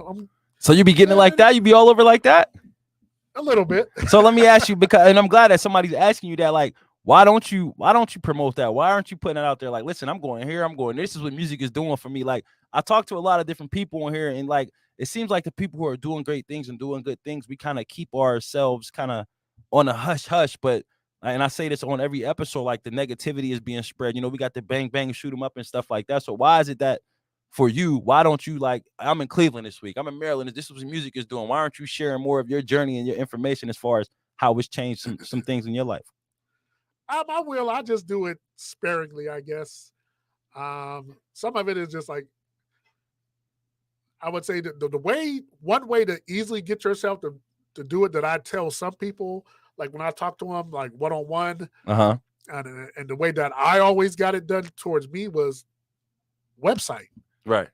So you be getting it like that? You be all over like that? a little bit. So let me ask you, because, and I'm glad that somebody's asking you that, like, why don't you promote that? Why aren't you putting it out there? Like, listen, I'm going here, I'm going. This is what music is doing for me. Like, I talk to a lot of different people in here, and like, it seems like the people who are doing great things and doing good things, we kind of keep ourselves kind of on a hush hush. But and I say this on every episode, like the negativity is being spread. We got the bang bang shoot 'em up and stuff like that. So why is it that for you, why don't you, like, I'm in Cleveland this week, I'm in Maryland, this is what music is doing, why aren't you sharing more of your journey and your information as far as how it's changed some things in your life? I will. I just do it sparingly, I guess. Some of it is just like, I would say that one way to easily get yourself to do it, that I tell some people, like when I talk to them, like one on one, Uh-huh. and the way that I always got it done towards me was website. Right.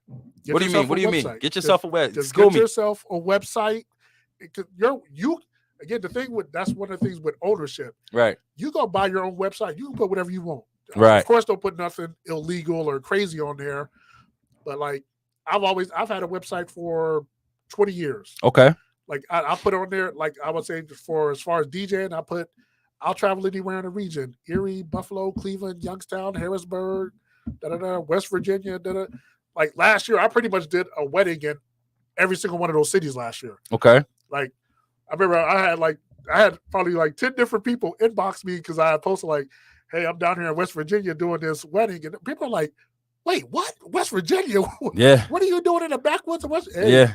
Get What do you mean? yourself What a do you mean? website. Get yourself a web. Just School get me. yourself a website. You again, the thing with that's one of the things with ownership. Right. You go buy your own website. You can put whatever you want. Right. Of course, don't put nothing illegal or crazy on there. But like I've had a website for 20 years. Okay. Like I put on there, like I would say, for as far as DJing, I'll travel anywhere in the region: Erie, Buffalo, Cleveland, Youngstown, Harrisburg, West Virginia. Like last year, I pretty much did a wedding in every single one of those cities last year. Okay. Like I remember I had probably like 10 different people inbox me because I had posted like, "Hey, I'm down here in West Virginia doing this wedding," and people are like, "Wait, what? West Virginia? Yeah. What are you doing in the backwoods of West?" Hey, Yeah.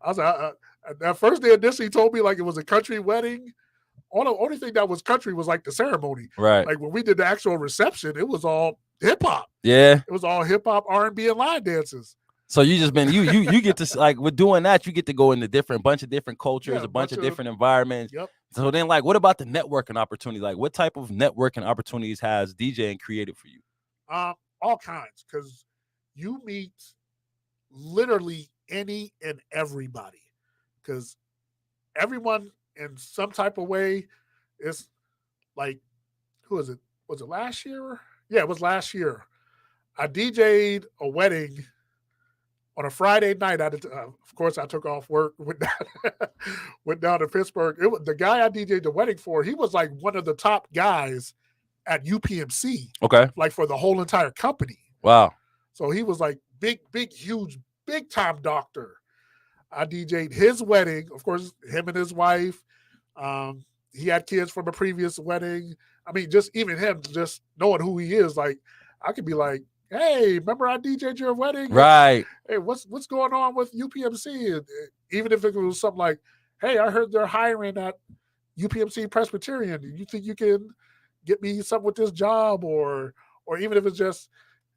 I was like, that first day initially told me like it was a country wedding. Only thing that was country was like the ceremony. Right. Like when we did the actual reception, it was all hip hop. Yeah. It was all hip hop, R&B, and line dances. So you just been you get to, like, with doing that, you get to go into bunch of different cultures, Yeah, a bunch of different environments. Yep. So then, like, what about the networking opportunity? Like, what type of networking opportunities has DJing created for you? All kinds, because you meet literally any and everybody, because everyone in some type of way is like, who is it? Was it last year? Yeah, it was last year. I DJ'd a wedding On a Friday night, of course, I took off work, went down to Pittsburgh. The guy I DJ'd the wedding for. He was like one of the top guys at UPMC, Okay. like for the whole entire company. Wow. So he was like big, huge, big time doctor. I DJ'd his wedding. Of course, him and his wife. He had kids from a previous wedding. I mean, just even him, just knowing who he is, like I could be like, "Hey, remember I DJ'd your wedding? Right. Hey, what's going on with UPMC?" And even if it was something like, "Hey, I heard they're hiring at UPMC Presbyterian. Do you think you can get me something with this job?" Or even if it's just,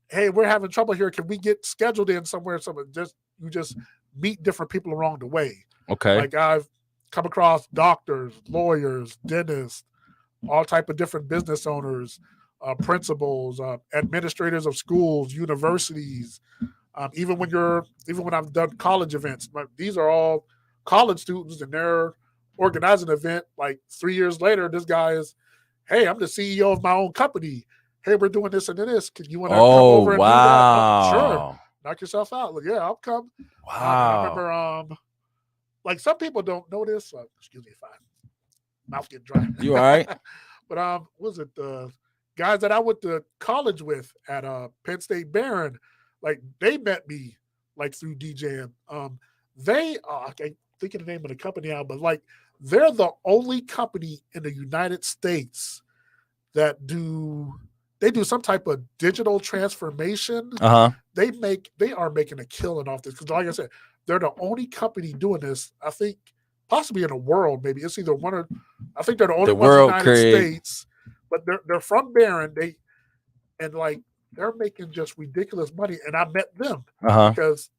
"Hey, we're having trouble here. Can we get scheduled in somewhere?" Something you just meet different people along the way. Okay. Like I've come across doctors, lawyers, dentists, all type of different business owners, principals, administrators of schools, universities. Even when I've done college events, these are all college students, and they're organizing an event. Like 3 years later, this guy is, "Hey, I'm the CEO of my own company. Hey, we're doing this and this. Can you want to come Oh, over and do that?" "Oh, sure. wow. Knock yourself out." Like, "Yeah, I'll come." And I Wow. remember, like some people don't know this. Excuse me if I mouth get dry. You all right? But was it the guys that I went to college with at Penn State Barron? Like they met me like through DJing. I can't think of the name of the company now, but like they're the only company in the United States that they do some type of digital transformation. Uh-huh. They are making a killing off this because, like I said, they're the only company doing this. I think possibly in the world. Maybe it's either one or I think they're the only ones in the world United create. States, but they're from Barron. And like they're making just ridiculous money. And I met them Uh-huh. because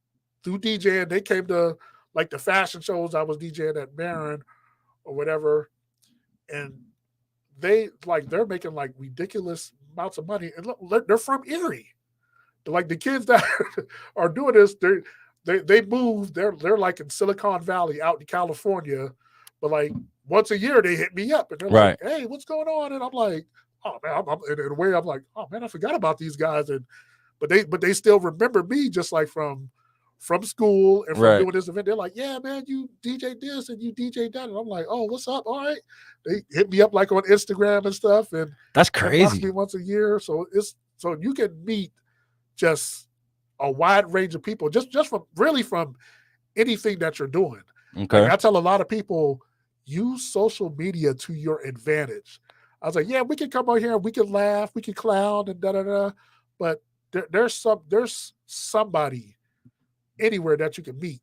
through DJing, they came to like the fashion shows I was DJing at Barron or whatever, and they're making like ridiculous amounts of money. And look, they're from Erie. Like the kids that are doing this, they moved. They're like in Silicon Valley out in California, but like once a year they hit me up and they're Right. like, "Hey, what's going on?" And I'm like, "Oh man," in a way I'm like, "Oh man, I forgot about these guys." And but they still remember me just like from school and from Right. doing this event. They're like, "Yeah, man, you DJ this and you DJ that." And I'm like, "Oh, what's up? All right." They hit me up like on Instagram and stuff and That's inbox crazy. me once a year. So you can meet just a wide range of people, just from anything that you're doing. Like Okay. I tell a lot of people, use social media to your advantage. I was like, yeah, we can come out here, we can laugh, we can clown, and da da da. But there's somebody anywhere that you can meet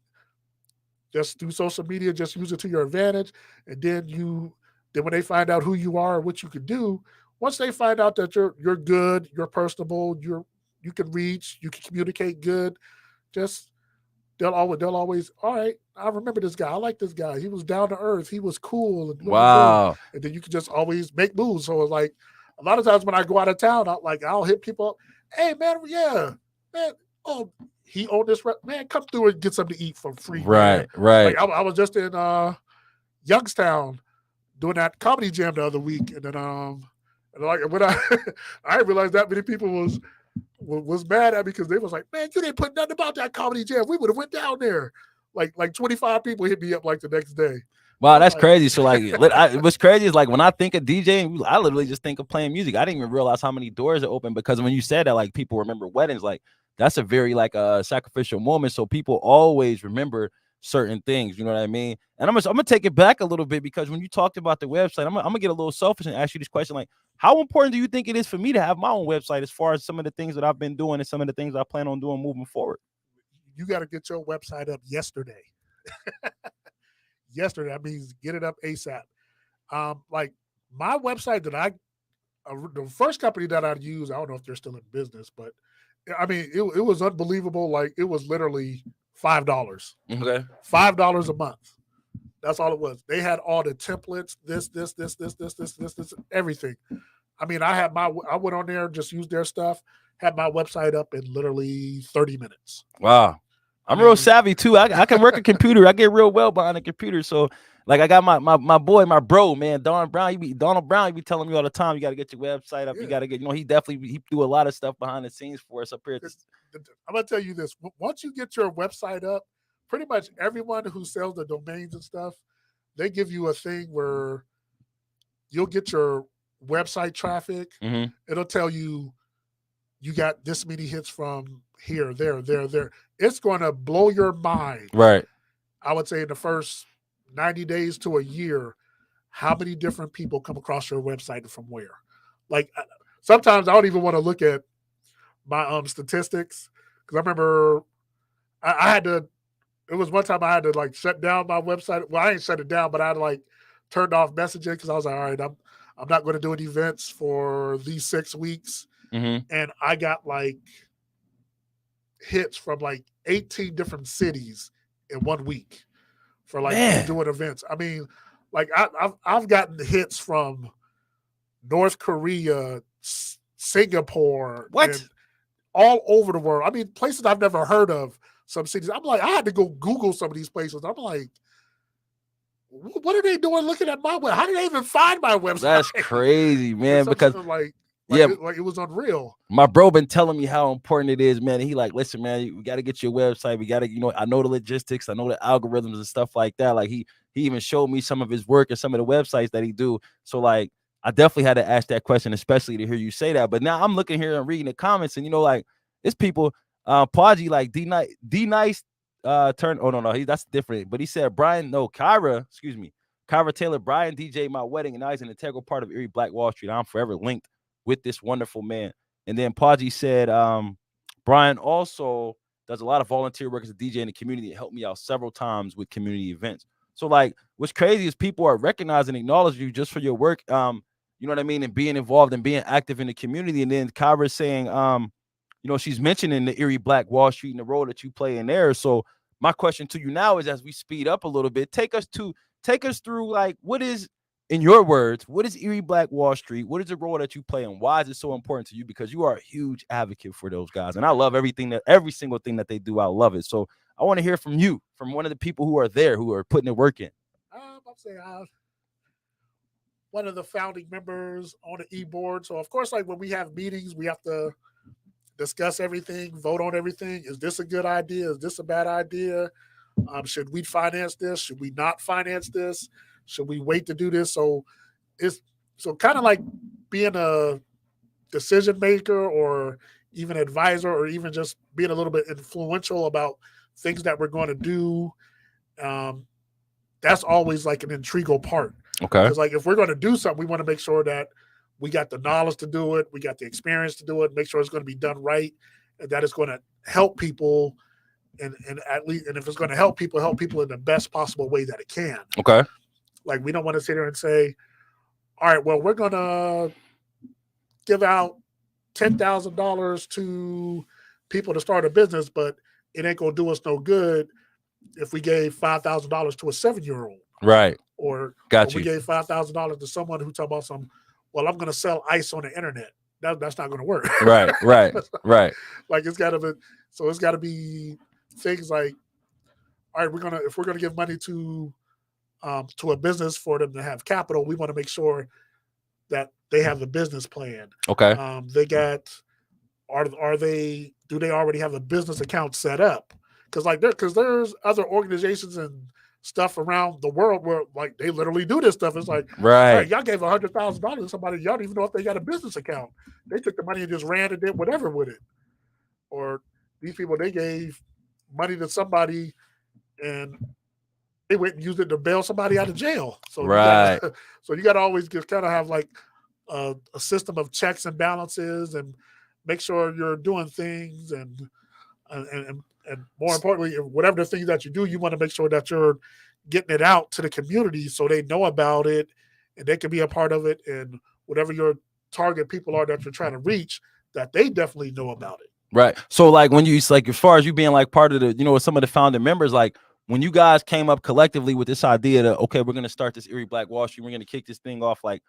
just through social media. Just use it to your advantage, and then when they find out who you are, what you can do. Once they find out that you're good, you're personable, you can reach, you can communicate good, just they'll always, all right, I remember this guy. I like this guy. He was down to earth. He was cool. And boom, boom, boom. Wow. And then you can just always make moves. So it's like a lot of times when I go out of town, I'll hit people up. "Hey man, yeah, man. Oh, he owned this man. Come through and get something to eat for free, man." Right. Right. Like I was just in Youngstown doing that comedy jam the other week, and then and like when I realized that many people was mad at me because they was like, "Man, you didn't put nothing about that comedy jam. We would have went down there." Like 25 people hit me up like the next day. Wow, I'm that's like, crazy. So like, what's crazy is like when I think of DJing, I literally just think of playing music. I didn't even realize how many doors are open because when you said that, like people remember weddings, like that's a very like sacrificial moment. So people always remember certain things. You know what I mean? And I'm gonna take it back a little bit because when you talked about the website, I'm gonna get a little selfish and ask you this question: like, how important do you think it is for me to have my own website as far as some of the things that I've been doing and some of the things I plan on doing moving forward? you got to get your website up yesterday. Yesterday, that means get it up ASAP. Like my website the first company that I used, I don't know if they're still in business, but I mean, it was unbelievable. Like it was literally $5, Okay. $5 a month. That's all it was. They had all the templates, this, everything. I mean, I went on there, just used their stuff, had my website up in literally 30 minutes. Wow. I'm real savvy too. I can work a computer. I get real well behind a computer. So Like I got my boy, my bro, man, Donald Brown. He be telling me all the time, you got to get your website up. You Yeah. got to get, he definitely he do a lot of stuff behind the scenes for us up here. At The- this. I'm gonna tell you this: once you get your website up, pretty much everyone who sells the domains and stuff, they give you a thing where you'll get your website traffic. Mm-hmm. It'll tell you you got this many hits from here, there, there, there. It's going to blow your mind. Right. I would say in the first 90 days to a year, how many different people come across your website and from where. Like sometimes I don't even want to look at my statistics because I remember I had to. It was one time I had to like shut down my website. Well, I ain't shut it down, but I had to like turned off messaging because I was like, all right, I'm not going to do any events for these 6 weeks, Mm-hmm. and I got like hits from like 18 different cities in 1 week for like Man, doing events. I mean, like I've gotten hits from North Korea, Singapore, what? and all over the world. I mean, places I've never heard of. Some cities. I'm like, I had to go Google some of these places. I'm like, what are they doing looking at my web? How did they even find my website? That's crazy, It's man. some Because yeah, like it was unreal. my bro been telling me how important it is, man. And he like, listen, man, we got to get your website. We got to, I know the logistics, I know the algorithms and stuff like that. Like he even showed me some of his work and some of the websites that he do. So like, I definitely had to ask that question, especially to hear you say that. But now I'm looking here and reading the comments, and like it's people, Podgy like D Nice, turn. Oh no, that's different. But he said Brian, no, Kyra, excuse me, Kyra Taylor, Brian DJ my wedding, and now he's an integral part of Erie Black Wall Street. I'm forever linked with this wonderful man. And then Podgy said, Brian also does a lot of volunteer work as a DJ in the community and helped me out several times with community events. So like what's crazy is people are recognizing and acknowledging you just for your work. You know what I mean? And being involved and being active in the community. And then Kyra is saying, she's mentioning the Erie Black Wall Street and the role that you play in there. So my question to you now is, as we speed up a little bit, take us through like what is, in your words, what is Erie Black Wall Street? What is the role that you play, and why is it so important to you? Because you are a huge advocate for those guys, and I love every single thing that they do. I love it. So I want to hear from you, from one of the people who are there, who are putting the work in. I'm saying one of the founding members on the e-board. So of course, like when we have meetings, we have to discuss everything, vote on everything. Is this a good idea? Is this a bad idea? Should we finance this? Should we not finance this? Should we wait to do this? So it's so kind of like being a decision maker or even advisor or even just being a little bit influential about things that we're going to do. Um, that's always like an integral part. Okay. Because like if we're going to do something, we want to make sure that we got the knowledge to do it, we got the experience to do it, make sure it's going to be done right, and that it's going to help people, and at least, and if it's going to help people in the best possible way that it can. Okay. Like we don't want to sit here and say, all right, well, we're going to give out $10,000 to people to start a business, but it ain't going to do us no good if we gave $5,000 to a 7-year-old. Right. Or Got we you. gave $5,000 to someone who talk about well, I'm going to sell ice on the internet. That's not going to work. Right. Right. Like it's got to be things like, all right, if we're gonna give money to a business for them to have capital, we want to make sure that they have the business plan. Okay. They got do they already have a business account set up? Because there's other organizations and stuff around the world where like they literally do this stuff. It's like, all right, y'all gave $100,000 to somebody, y'all don't even know if they got a business account. They took the money and just ran and did whatever with it. Or these people, they gave money to somebody and they went and used it to bail somebody out of jail. So Right. you gotta always kind of have like a system of checks and balances and make sure you're doing things and more importantly, whatever the things that you do, you want to make sure that you're getting it out to the community so they know about it and they can be a part of it, and whatever your target people are that you're trying to reach, that they definitely know about it. Right. So like when you like, as far as you being like part of the, some of the founding members, like when you guys came up collectively with this idea that, okay, we're going to start this Erie Black Wall Street, we're going to kick this thing off, like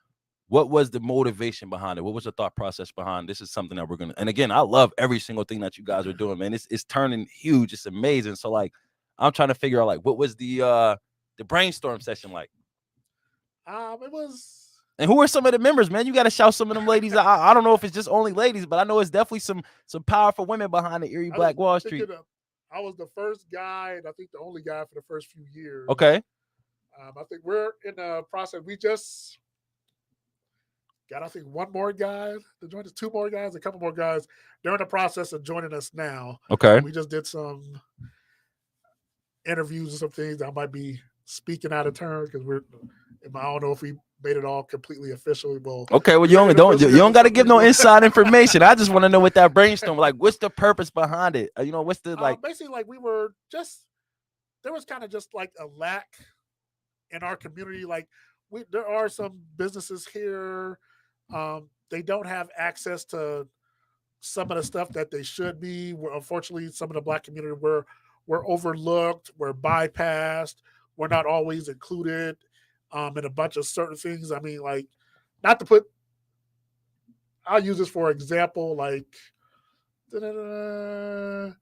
what was the motivation behind it? What was the thought process behind this is something that we're going to, and again, I love every single thing that you guys are doing, man. It's turning huge. It's amazing. So like, I'm trying to figure out like, what was the the brainstorm session like? It was. And who are some of the members, man? You got to shout some of them ladies. I don't know if it's just only ladies, but I know it's definitely some powerful women behind the Erie Black Wall Street. I was the first guy, and I think the only guy for the first few years. Okay. I think we're in the process. We just got, I think, one more guy to join us, two more guys, a couple more guys. They're in the process of joining us now. Okay. We just did some interviews and some things. I might be speaking out of turn because I don't know if we made it all completely official. Well, okay. Well, you don't got to give no inside information. I just want to know what that brainstorm like. What's the purpose behind it? What's the like? Basically, like we were just there was kind of just like a lack in our community. Like there are some businesses here. They don't have access to some of the stuff that they should be. Unfortunately, some of the Black community we're overlooked, we're bypassed, we're not always included in a bunch of certain things. I mean, like, not to put, I'll use this for example, like, Erie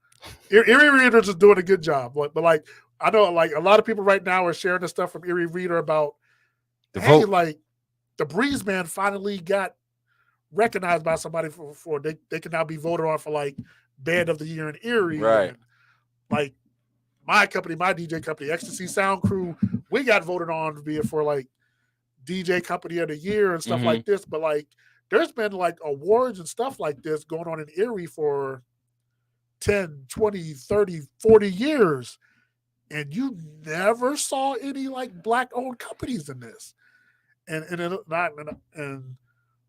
Readers is doing a good job, but like, I know like a lot of people right now are sharing the stuff from Erie Reader about, like, the Breeze Man finally got recognized by somebody for they can now be voted on for like Band of the Year in Erie. Right. And, like, my company, my DJ company, Ecstasy Sound Crew, we got voted on to be for like DJ Company of the Year and stuff like this. But like, there's been like awards and stuff like this going on in Erie for 10, 20, 30, 40 years. And you never saw any like Black owned companies in this. And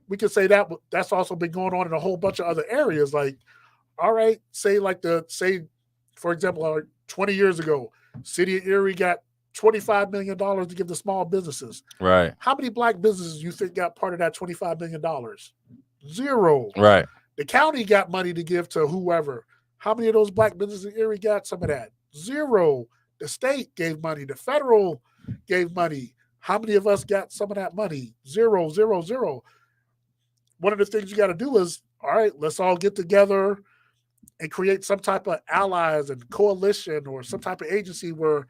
we could say that, but that's also been going on in a whole bunch of other areas. Like, all right, say for example, like 20 years ago, City of Erie got $25 million to give to small businesses. Right. How many Black businesses you think got part of that $25 million? Zero. Right. The county got money to give to whoever. How many of those Black businesses in Erie got some of that? Zero. The state gave money. The federal gave money. How many of us got some of that money? Zero, zero, zero. One of the things you got to do is, all right, let's all get together and create some type of allies and coalition or some type of agency where,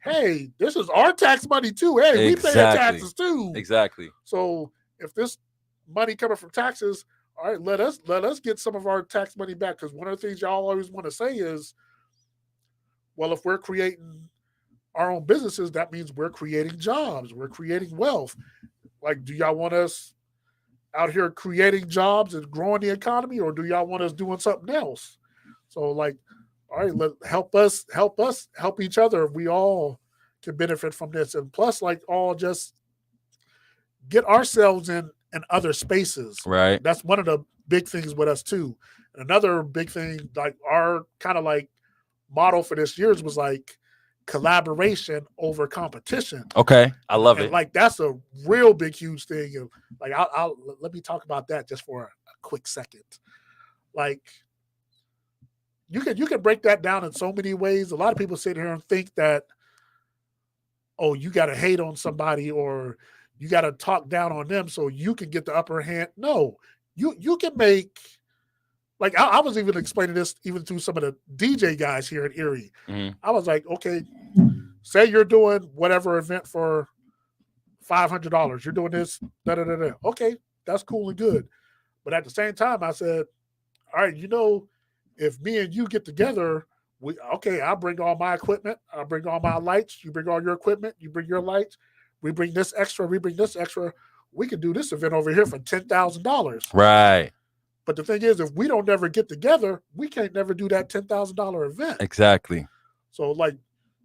hey, this is our tax money too. Hey, we pay taxes too. Exactly. So if this money coming from taxes, all right, let us get some of our tax money back. Because one of the things y'all always want to say is, well, if we're creating our own businesses, that means we're creating jobs, we're creating wealth. Like, do y'all want us out here creating jobs and growing the economy, or do y'all want us doing something else? So, like, all right, help us help each other. We all can benefit from this, and plus, like, all just get ourselves in other spaces. Right. That's one of the big things with us too. And another big thing, like our kind of like motto for this year's was like collaboration over competition. Okay, I love it. Like, that's a real big, huge thing. Like, I'll let me talk about that just for a quick second. Like, you can break that down in so many ways. A lot of people sit here and think that, oh, you got to hate on somebody or you got to talk down on them so you can get the upper hand. No, you can make, like, I was even explaining this even to some of the DJ guys here in Erie. Mm-hmm. I was like, okay, say you're doing whatever event for $500. You're doing this, da-da-da-da. Okay, that's cool and good. But at the same time, I said, all right, if me and you get together, I'll bring all my equipment. I'll bring all my lights. You bring all your equipment. You bring your lights. We bring this extra. We bring this extra. We can do this event over here for $10,000. Right. But the thing is, if we don't never get together, we can't never do that $10,000 event. Exactly. So, like,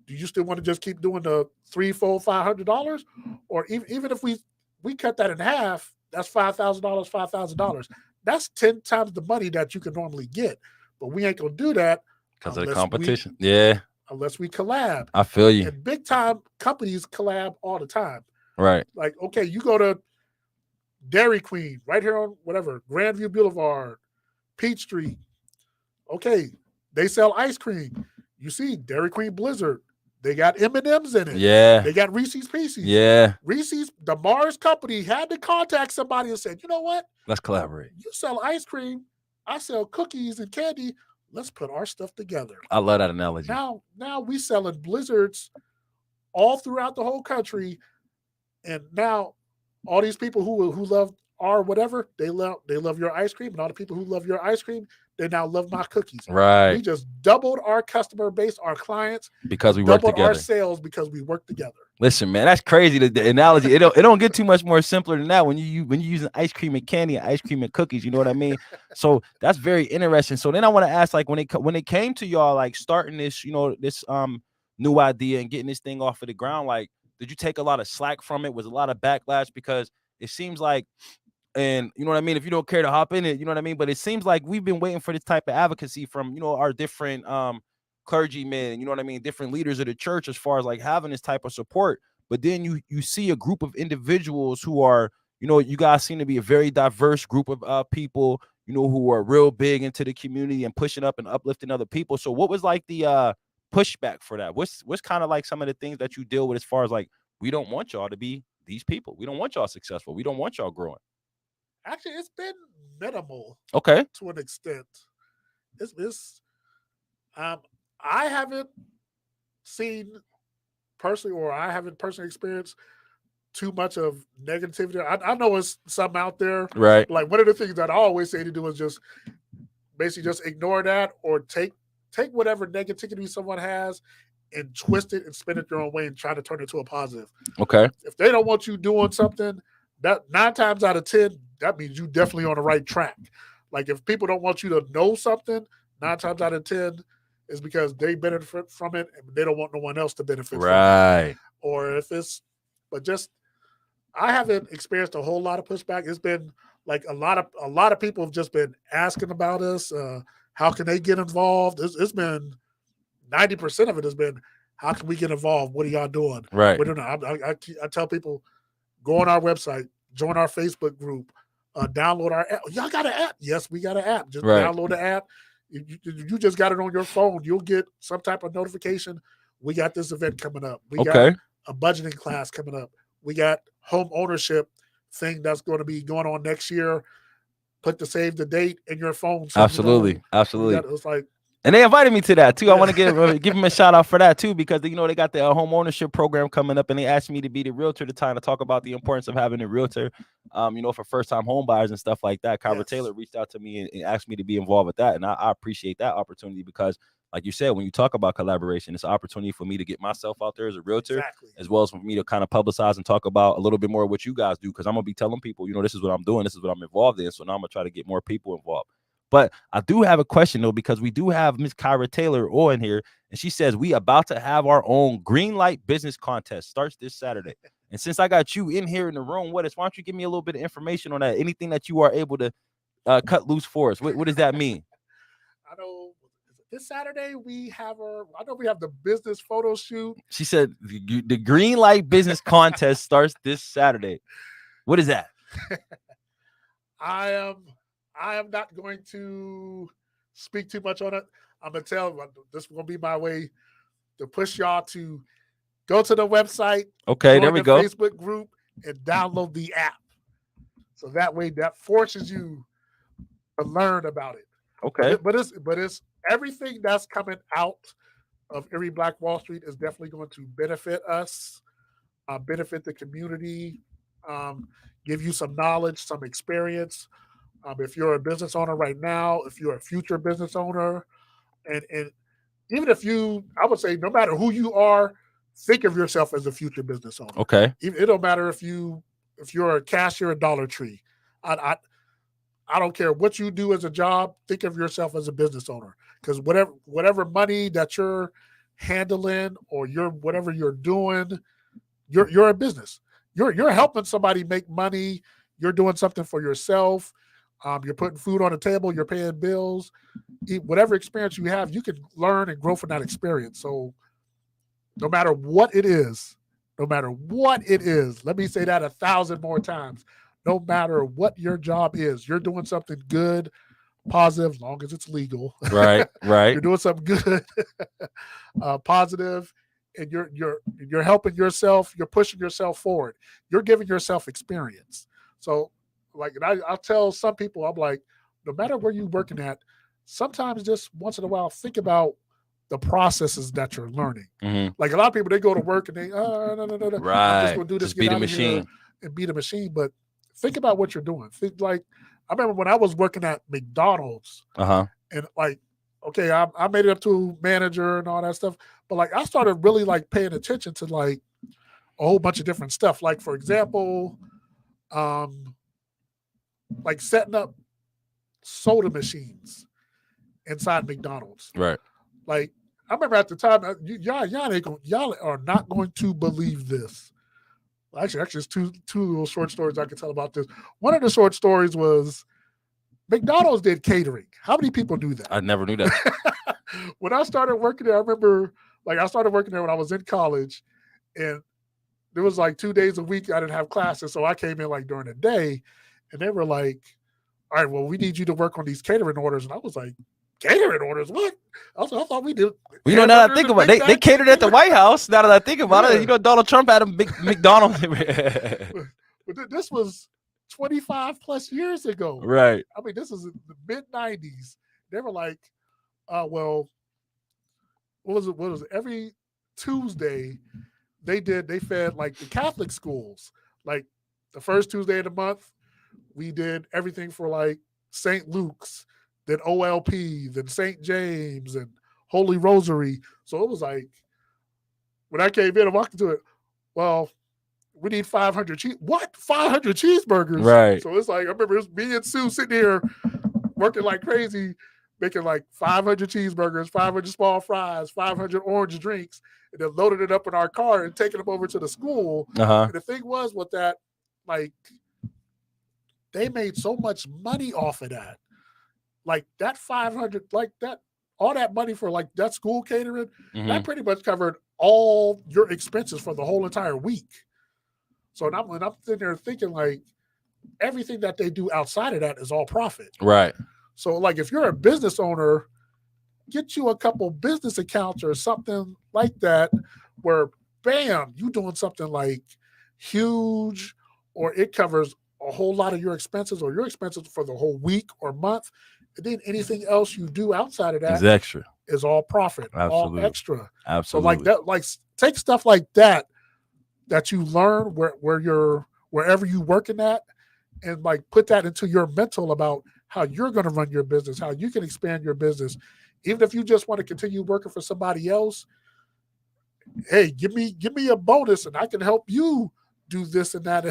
do you still want to just keep doing the $300, $400, $500? Or even if we cut that in half, that's $5,000, $5,000. That's 10 times the money that you can normally get. But we ain't gonna do that because of the competition. Unless we collab. I feel you. And big time companies collab all the time. Right. Like, okay, you go to Dairy Queen right here on whatever, Grandview Boulevard, Peachtree. Okay, they sell ice cream. You see Dairy Queen Blizzard. They got M&Ms in it. Yeah. They got Reese's Pieces. Yeah. Reese's, the Mars company had to contact somebody and said, you know what? Let's collaborate. You sell ice cream. I sell cookies and candy. Let's put our stuff together. I love that analogy. Now we selling Blizzards all throughout the whole country. And now all these people who love our whatever, they love your ice cream, and all the people who love your ice cream, they now love my cookies. Right. We just doubled our customer base, our clients, Because we and work doubled our together. sales because we work together. Listen, man, that's crazy. The analogy, it don't get too much more simpler than that when when you're using ice cream and candy and ice cream and cookies. You know what I mean? So that's very interesting. So then I want to ask, like, when it came to y'all, like, starting this, this new idea and getting this thing off of the ground, like, did you take a lot of slack from it? Was a lot of backlash? Because it seems like, and you know what I mean, if you don't care to hop in it, you know what I mean, but it seems like we've been waiting for this type of advocacy from, our different clergymen, you know what I mean, different leaders of the church, as far as like having this type of support. But then you see a group of individuals who are, you guys seem to be a very diverse group of people, who are real big into the community and pushing up and uplifting other people. So what was like the pushback for that? What's kind of like some of the things that you deal with, as far as like, we don't want y'all to be these people, we don't want y'all successful, we don't want y'all growing? Actually, it's been minimal Okay. to an extent. It's um, I haven't seen personally, or I haven't personally experienced too much of negativity. I know it's some out there. Right. Like, one of the things that I always say to do is just basically just ignore that, or take whatever negativity someone has and twist it and spin it their own way and try to turn it to a positive. Okay. If they don't want you doing something, that 9 times out of 10, that means you definitely on the right track. Like, if people don't want you to know something, 9 times out of 10 is because they benefit from it and they don't want no one else to benefit from it. Right. Or if it's, but just, I haven't experienced a whole lot of pushback. It's been like a lot of people have just been asking about us. How can they get involved? It's been 90% of it has been, how can we get involved? What are y'all doing? Right. I tell people, go on our website, join our Facebook group, download our app. Y'all got an app? Yes, we got an app. Just Right. download the app. You just got it on your phone. You'll get some type of notification. We got this event coming up. We got Okay. a budgeting class coming up. We got home ownership thing that's going to be going on next year. Put the save the date in your phone. So Absolutely. you know, Absolutely. it's like, And they invited me to that too. I Yeah. want to give them a shout out for that too, because they got the home ownership program coming up, and they asked me to be the realtor at the time to talk about the importance of having a realtor, for first time home buyers and stuff like that. Kyra Yes. Taylor reached out to me and asked me to be involved with that, and I appreciate that opportunity, because, like you said, when you talk about collaboration, it's an opportunity for me to get myself out there as a realtor, Exactly. as well as for me to kind of publicize and talk about a little bit more of what you guys do, because I'm gonna be telling people, this is what I'm doing, this is what I'm involved in. So now I'm gonna try to get more people involved. But I do have a question though, because we do have Miss Kyra Taylor on here, and she says we about to have our own green light business contest. Starts this Saturday. And since I got you in here in the room with us, why don't you give me a little bit of information on that? Anything that you are able to cut loose for us? What does that mean? I know this Saturday I know we have the business photo shoot. She said the green light business contest starts this Saturday. What is that? I am not going to speak too much on it. I'm gonna tell this will be my way to push y'all to go to the website. Okay, there join we the go. Facebook group and download the app. So that way, that forces you to learn about it. Okay. But it's everything that's coming out of Erie Black Wall Street is definitely going to benefit us, benefit the community, give you some knowledge, some experience. If you're a business owner right now, if you're a future business owner, and even if I would say, no matter who you are, think of yourself as a future business owner. Okay. It don't matter if you're a cashier at Dollar Tree. I don't care what you do as a job. Think of yourself as a business owner, because whatever money that you're handling, or whatever you're doing, you're a business. You're helping somebody make money. You're doing something for yourself. You're putting food on the table. You're paying bills. Whatever experience you have, you can learn and grow from that experience. So no matter what it is, let me say that 1,000 more times. No matter what your job is, you're doing something good, positive, as long as it's legal. Right. Right. You're doing something good, positive, and you're helping yourself. You're pushing yourself forward. You're giving yourself experience. So, like, and I'll tell some people, I'm like, no matter where you're working at, sometimes just once in a while, think about the processes that you're learning. Mm-hmm. Like a lot of people, they go to work and they, no, no, no, no. I'm just Right. going to do this, Just get be the out of here machine. and be the machine. But think about what you're doing. Think like, I remember when I was working at McDonald's Uh-huh. and like, okay, I made it up to manager and all that stuff. But like, I started really like paying attention to like a whole bunch of different stuff. Like, for example, um, like setting up soda machines inside McDonald's. Right. Like I remember at the time, y'all are not going to believe this. Actually, it's two little short stories I can tell about this. One of the short stories was McDonald's did catering. How many people knew I that? never knew that. When I started working there, I remember like I started working there when I was in college, and there was like 2 days a week I didn't have classes, so I came in like during the day, and they were like, "All right, well, we need you to work on these catering orders," and I was like, "Catering orders? What?" I thought we did Well, you know, now that I hamburgers think and about Big it, they Macs. catered at the White House. Now that I think about it, Yeah. you know, Donald Trump had a big McDonald's. But this was 25 plus years ago. Right. I mean, this is in the mid 90s. They were like, well, what was it? What was it? Every Tuesday, they fed like the Catholic schools. Like the first Tuesday of the month, we did everything for like St. Luke's, then OLP, then St. James, and Holy Rosary. So it was like, when I came in and walked into it, well, we need 500 cheese. What? 500 cheeseburgers? Right. So it's like, I remember it was me and Sue sitting here working like crazy, making like 500 cheeseburgers, 500 small fries, 500 orange drinks, and then loaded it up in our car and taking them over to the school. Uh-huh. And the thing was with that, like, they made so much money off of that. Like that 500, like that, all that money for like that school catering, Mm-hmm. that pretty much covered all your expenses for the whole entire week. So when I'm sitting there thinking like everything that they do outside of that is all profit. Right. So like if you're a business owner, get you a couple business accounts or something like that where bam, you doing something like huge, or it covers a whole lot of your expenses or your expenses for the whole week or month. And then anything else you do outside of that It's extra. is all profit, Absolutely. all extra. Absolutely. So like that, like take stuff like that you learn where you're wherever you working at, and like put that into your mental about how you're going to run your business, how you can expand your business. Even if you just want to continue working for somebody else, hey, give me a bonus and I can help you do this and that.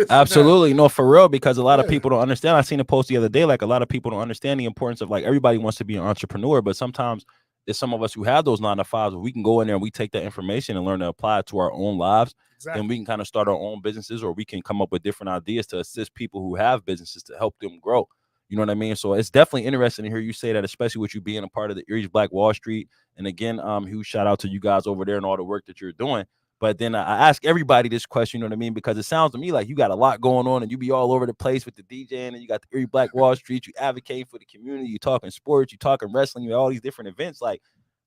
Absolutely. No, for real, because a lot of Yeah. people don't understand. I seen a post the other day, like a lot of people don't understand the importance of, like, everybody wants to be an entrepreneur, but sometimes there's some of us who have those 9 to 5s where we can go in there and we take that information and learn to apply it to our own lives. Exactly. Then we can kind of start our own businesses, or we can come up with different ideas to assist people who have businesses to help them grow. You know what I mean? So it's definitely interesting to hear you say that, especially with you being a part of the Erie's Black Wall Street. And again, huge shout out to you guys over there and all the work that you're doing. But then I ask everybody this question, you know what I mean? Because it sounds to me like you got a lot going on and you be all over the place with the DJing, and you got the Erie Black Wall Street, you advocate for the community, you talking sports, you talking wrestling, you all these different events. Like,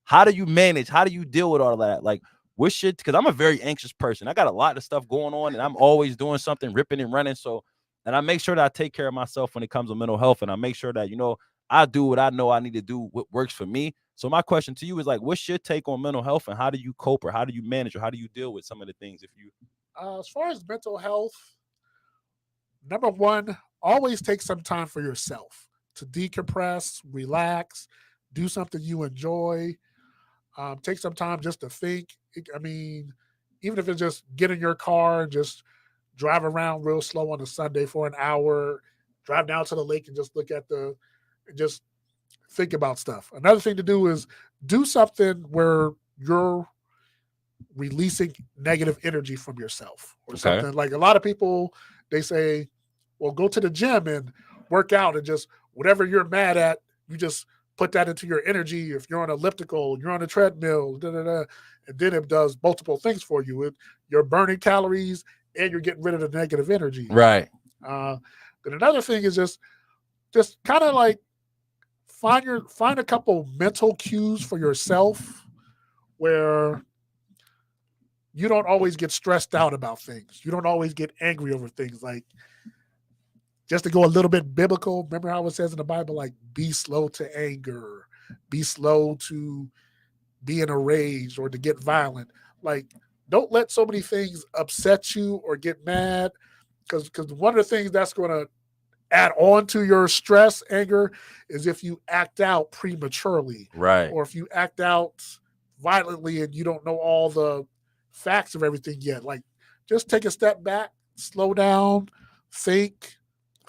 how do you manage? How do you deal with all of that? Like, what shit? Because I'm a very anxious person. I got a lot of stuff going on and I'm always doing something, ripping and running. So, and I make sure that I take care of myself when it comes to mental health. And I make sure that, you know, I do what I know I need to do, what works for me. So my question to you is, like, what's your take on mental health, and how do you cope, or how do you manage, or how do you deal with some of the things? If you As far as mental health, number one, always take some time for yourself to decompress, relax, do something you enjoy. Take some time just to think. I mean, even if it's just get in your car and just drive around real slow on a Sunday for an hour, drive down to the lake and just look at and just think about stuff. Another thing to do is do something where you're releasing negative energy from yourself or something. Like a lot of people, they say, well, go to the gym and work out and just whatever you're mad at, you just put that into your energy. If you're on elliptical, you're on a treadmill, and then it does multiple things for you. You're burning calories and you're getting rid of the negative energy. right, Then another thing is just kind of like find a couple mental cues for yourself where you don't always get stressed out about things. You don't always get angry over things. Like, just to go a little bit biblical, remember how it says in the Bible, like, be slow to anger, be slow to be in a rage or to get violent. Like, don't let so many things upset you or get mad, because one of the things that's going to add on to your stress, anger, is if you act out prematurely, Right. or if you act out violently and you don't know all the facts of everything yet. Like, just take a step back, slow down, think,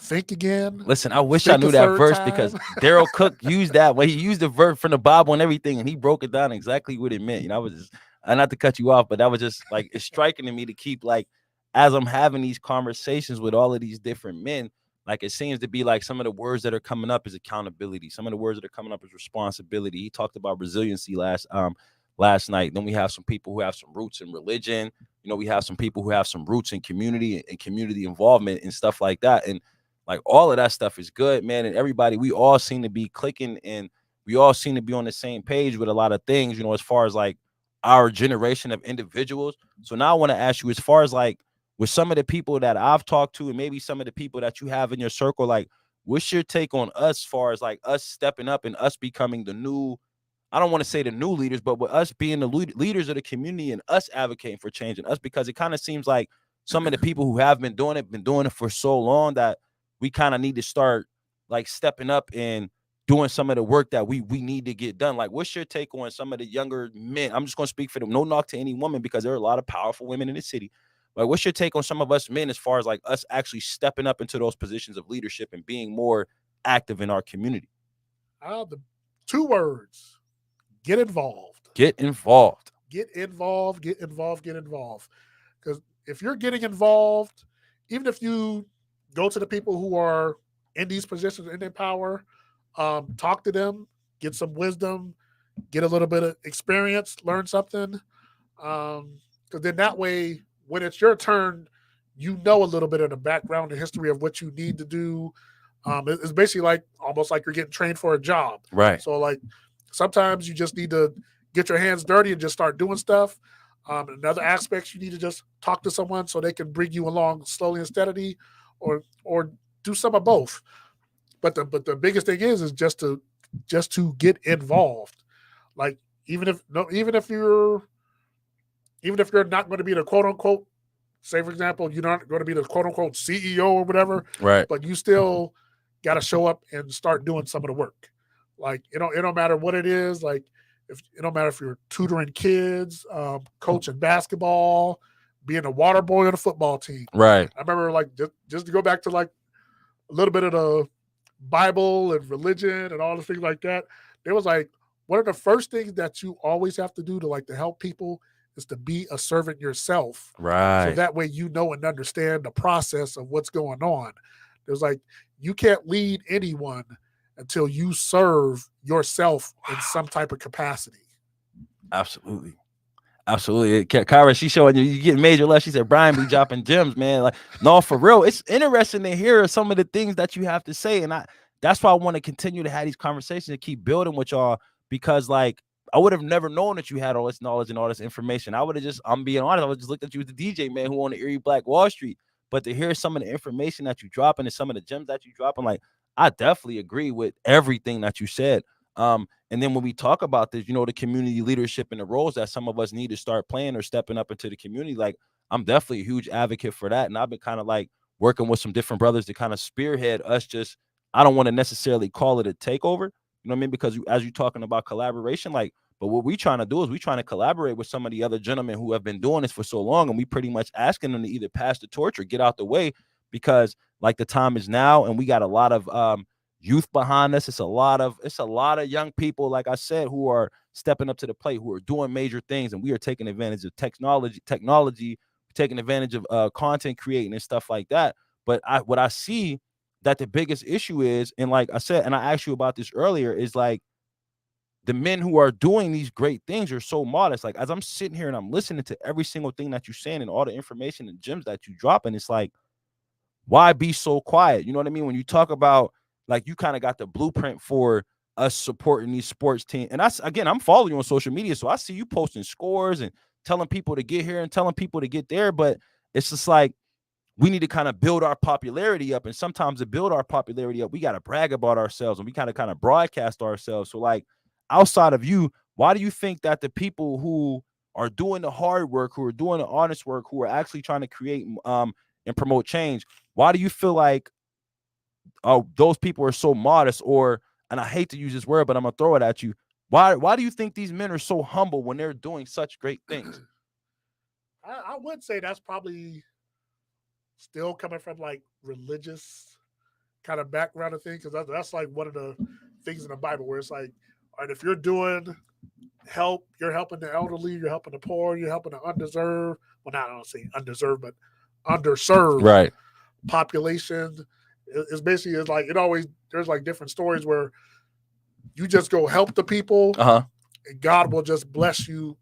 think again, Listen, I wish I think a knew that third verse time. because Daryl Cook used that way. He used the verse from the Bible and everything, and he broke it down exactly what it meant. I was just, not to cut you off, but that was just like it's striking to me to keep like as I'm having these conversations with all of these different men, like it seems to be like some of the words that are coming up is accountability. Some of the words that are coming up is responsibility. He talked about resiliency last night. Then we have some people who have some roots in religion. We have some people who have some roots in community and community involvement and stuff like that. And like all of that stuff is good, man. And everybody, we all seem to be clicking and we all seem to be on the same page with a lot of things, as far as like our generation of individuals. So now I want to ask you, as far as like with some of the people that I've talked to and maybe some of the people that you have in your circle, like what's your take on us as far as like us stepping up and us becoming the new, I don't want to say the new leaders, but with us being the leaders of the community and us advocating for change and us, because it kind of seems like some of the people who have been doing it for so long that we kind of need to start like stepping up and doing some of the work that we need to get done. Like, what's your take on some of the younger men? I'm just going to speak for them. No knock to any woman because there are a lot of powerful women in the city. Like, what's your take on some of us men as far as like us actually stepping up into those positions of leadership and being more active in our community? The two words: get involved. Get involved. Get involved. Get involved. Get involved. Because if you're getting involved, even if you go to the people who are in these positions in their power, talk to them, get some wisdom, get a little bit of experience, learn something. Because then that way, when it's your turn, you know a little bit of the background and history of what you need to do. It's basically like almost like you're getting trained for a job. Right. So like sometimes you just need to get your hands dirty and just start doing stuff. In other aspects, you need to just talk to someone so they can bring you along slowly and steadily, or do some of both. But the biggest thing is just to get involved. Like even if no even if you're not going to be the quote unquote, say for example, you're not going to be the quote unquote CEO or whatever, Right. but you still got to show up and start doing some of the work. Like it don't matter what it is. Like if it don't matter if you're tutoring kids, coaching basketball, being a water boy on a football team. Right. I remember like just to go back to like a little bit of the Bible and religion and all the things like that. There was like one of the first things that you always have to do to help people is to be a servant yourself. So Right. that way you know and understand the process of what's going on. There's like you can't lead anyone until you serve yourself in some type of capacity. Absolutely. Absolutely. Kyra, she showing you get major love. She said, Brian be dropping gems, man. Like, no, for real. It's interesting to hear some of the things that you have to say. And that's why I want to continue to have these conversations and keep building with y'all, because like I would have never known that you had all this knowledge and all this information. I would have just, I'm being honest, I would just looked at you as the DJ man who on the Erie Black Wall Street. But to hear some of the information that you dropping and some of the gems that you dropping, like I definitely agree with everything that you said. And then when we talk about this, the community leadership and the roles that some of us need to start playing or stepping up into the community, like I'm definitely a huge advocate for that. And I've been kind of like working with some different brothers to kind of spearhead us. Just, I don't want to necessarily call it a takeover, you know what I mean? Because as you're talking about collaboration, like, but what we trying to do is we trying to collaborate with some of the other gentlemen who have been doing this for so long. And we pretty much asking them to either pass the torch or get out the way, because like the time is now and we got a lot of, youth behind us. It's a lot of young people, like I said, who are stepping up to the plate, who are doing major things, and we are taking advantage of technology, taking advantage of content creating and stuff like that. But what I see that the biggest issue is, and like I said, and I asked you about this earlier, is like the men who are doing these great things are so modest. Like as I'm sitting here and I'm listening to every single thing that you're saying and all the information and gems that you drop, and it's like, why be so quiet? You know what I mean? When you talk about like you kind of got the blueprint for us supporting these sports teams. And again, I'm following you on social media, so I see you posting scores and telling people to get here and telling people to get there. But it's just like we need to kind of build our popularity up. And sometimes to build our popularity up, we got to brag about ourselves and we kind of broadcast ourselves. So like outside of you, why do you think that the people who are doing the hard work, who are doing the honest work, who are actually trying to create and promote change, why do you feel like those people are so modest? Or, and I hate to use this word, but I'm gonna throw it at you. Why do you think these men are so humble when they're doing such great things? I would say that's probably still coming from like religious kind of background of things, because that's like one of the things in the Bible where it's like, all right, if you're doing help, you're helping the elderly, you're helping the poor, you're helping the undeserved. Well, not I don't say undeserved, but underserved Right. population. It's basically it's like it always there's like different stories where you just go help the people, Uh-huh. and God will just bless you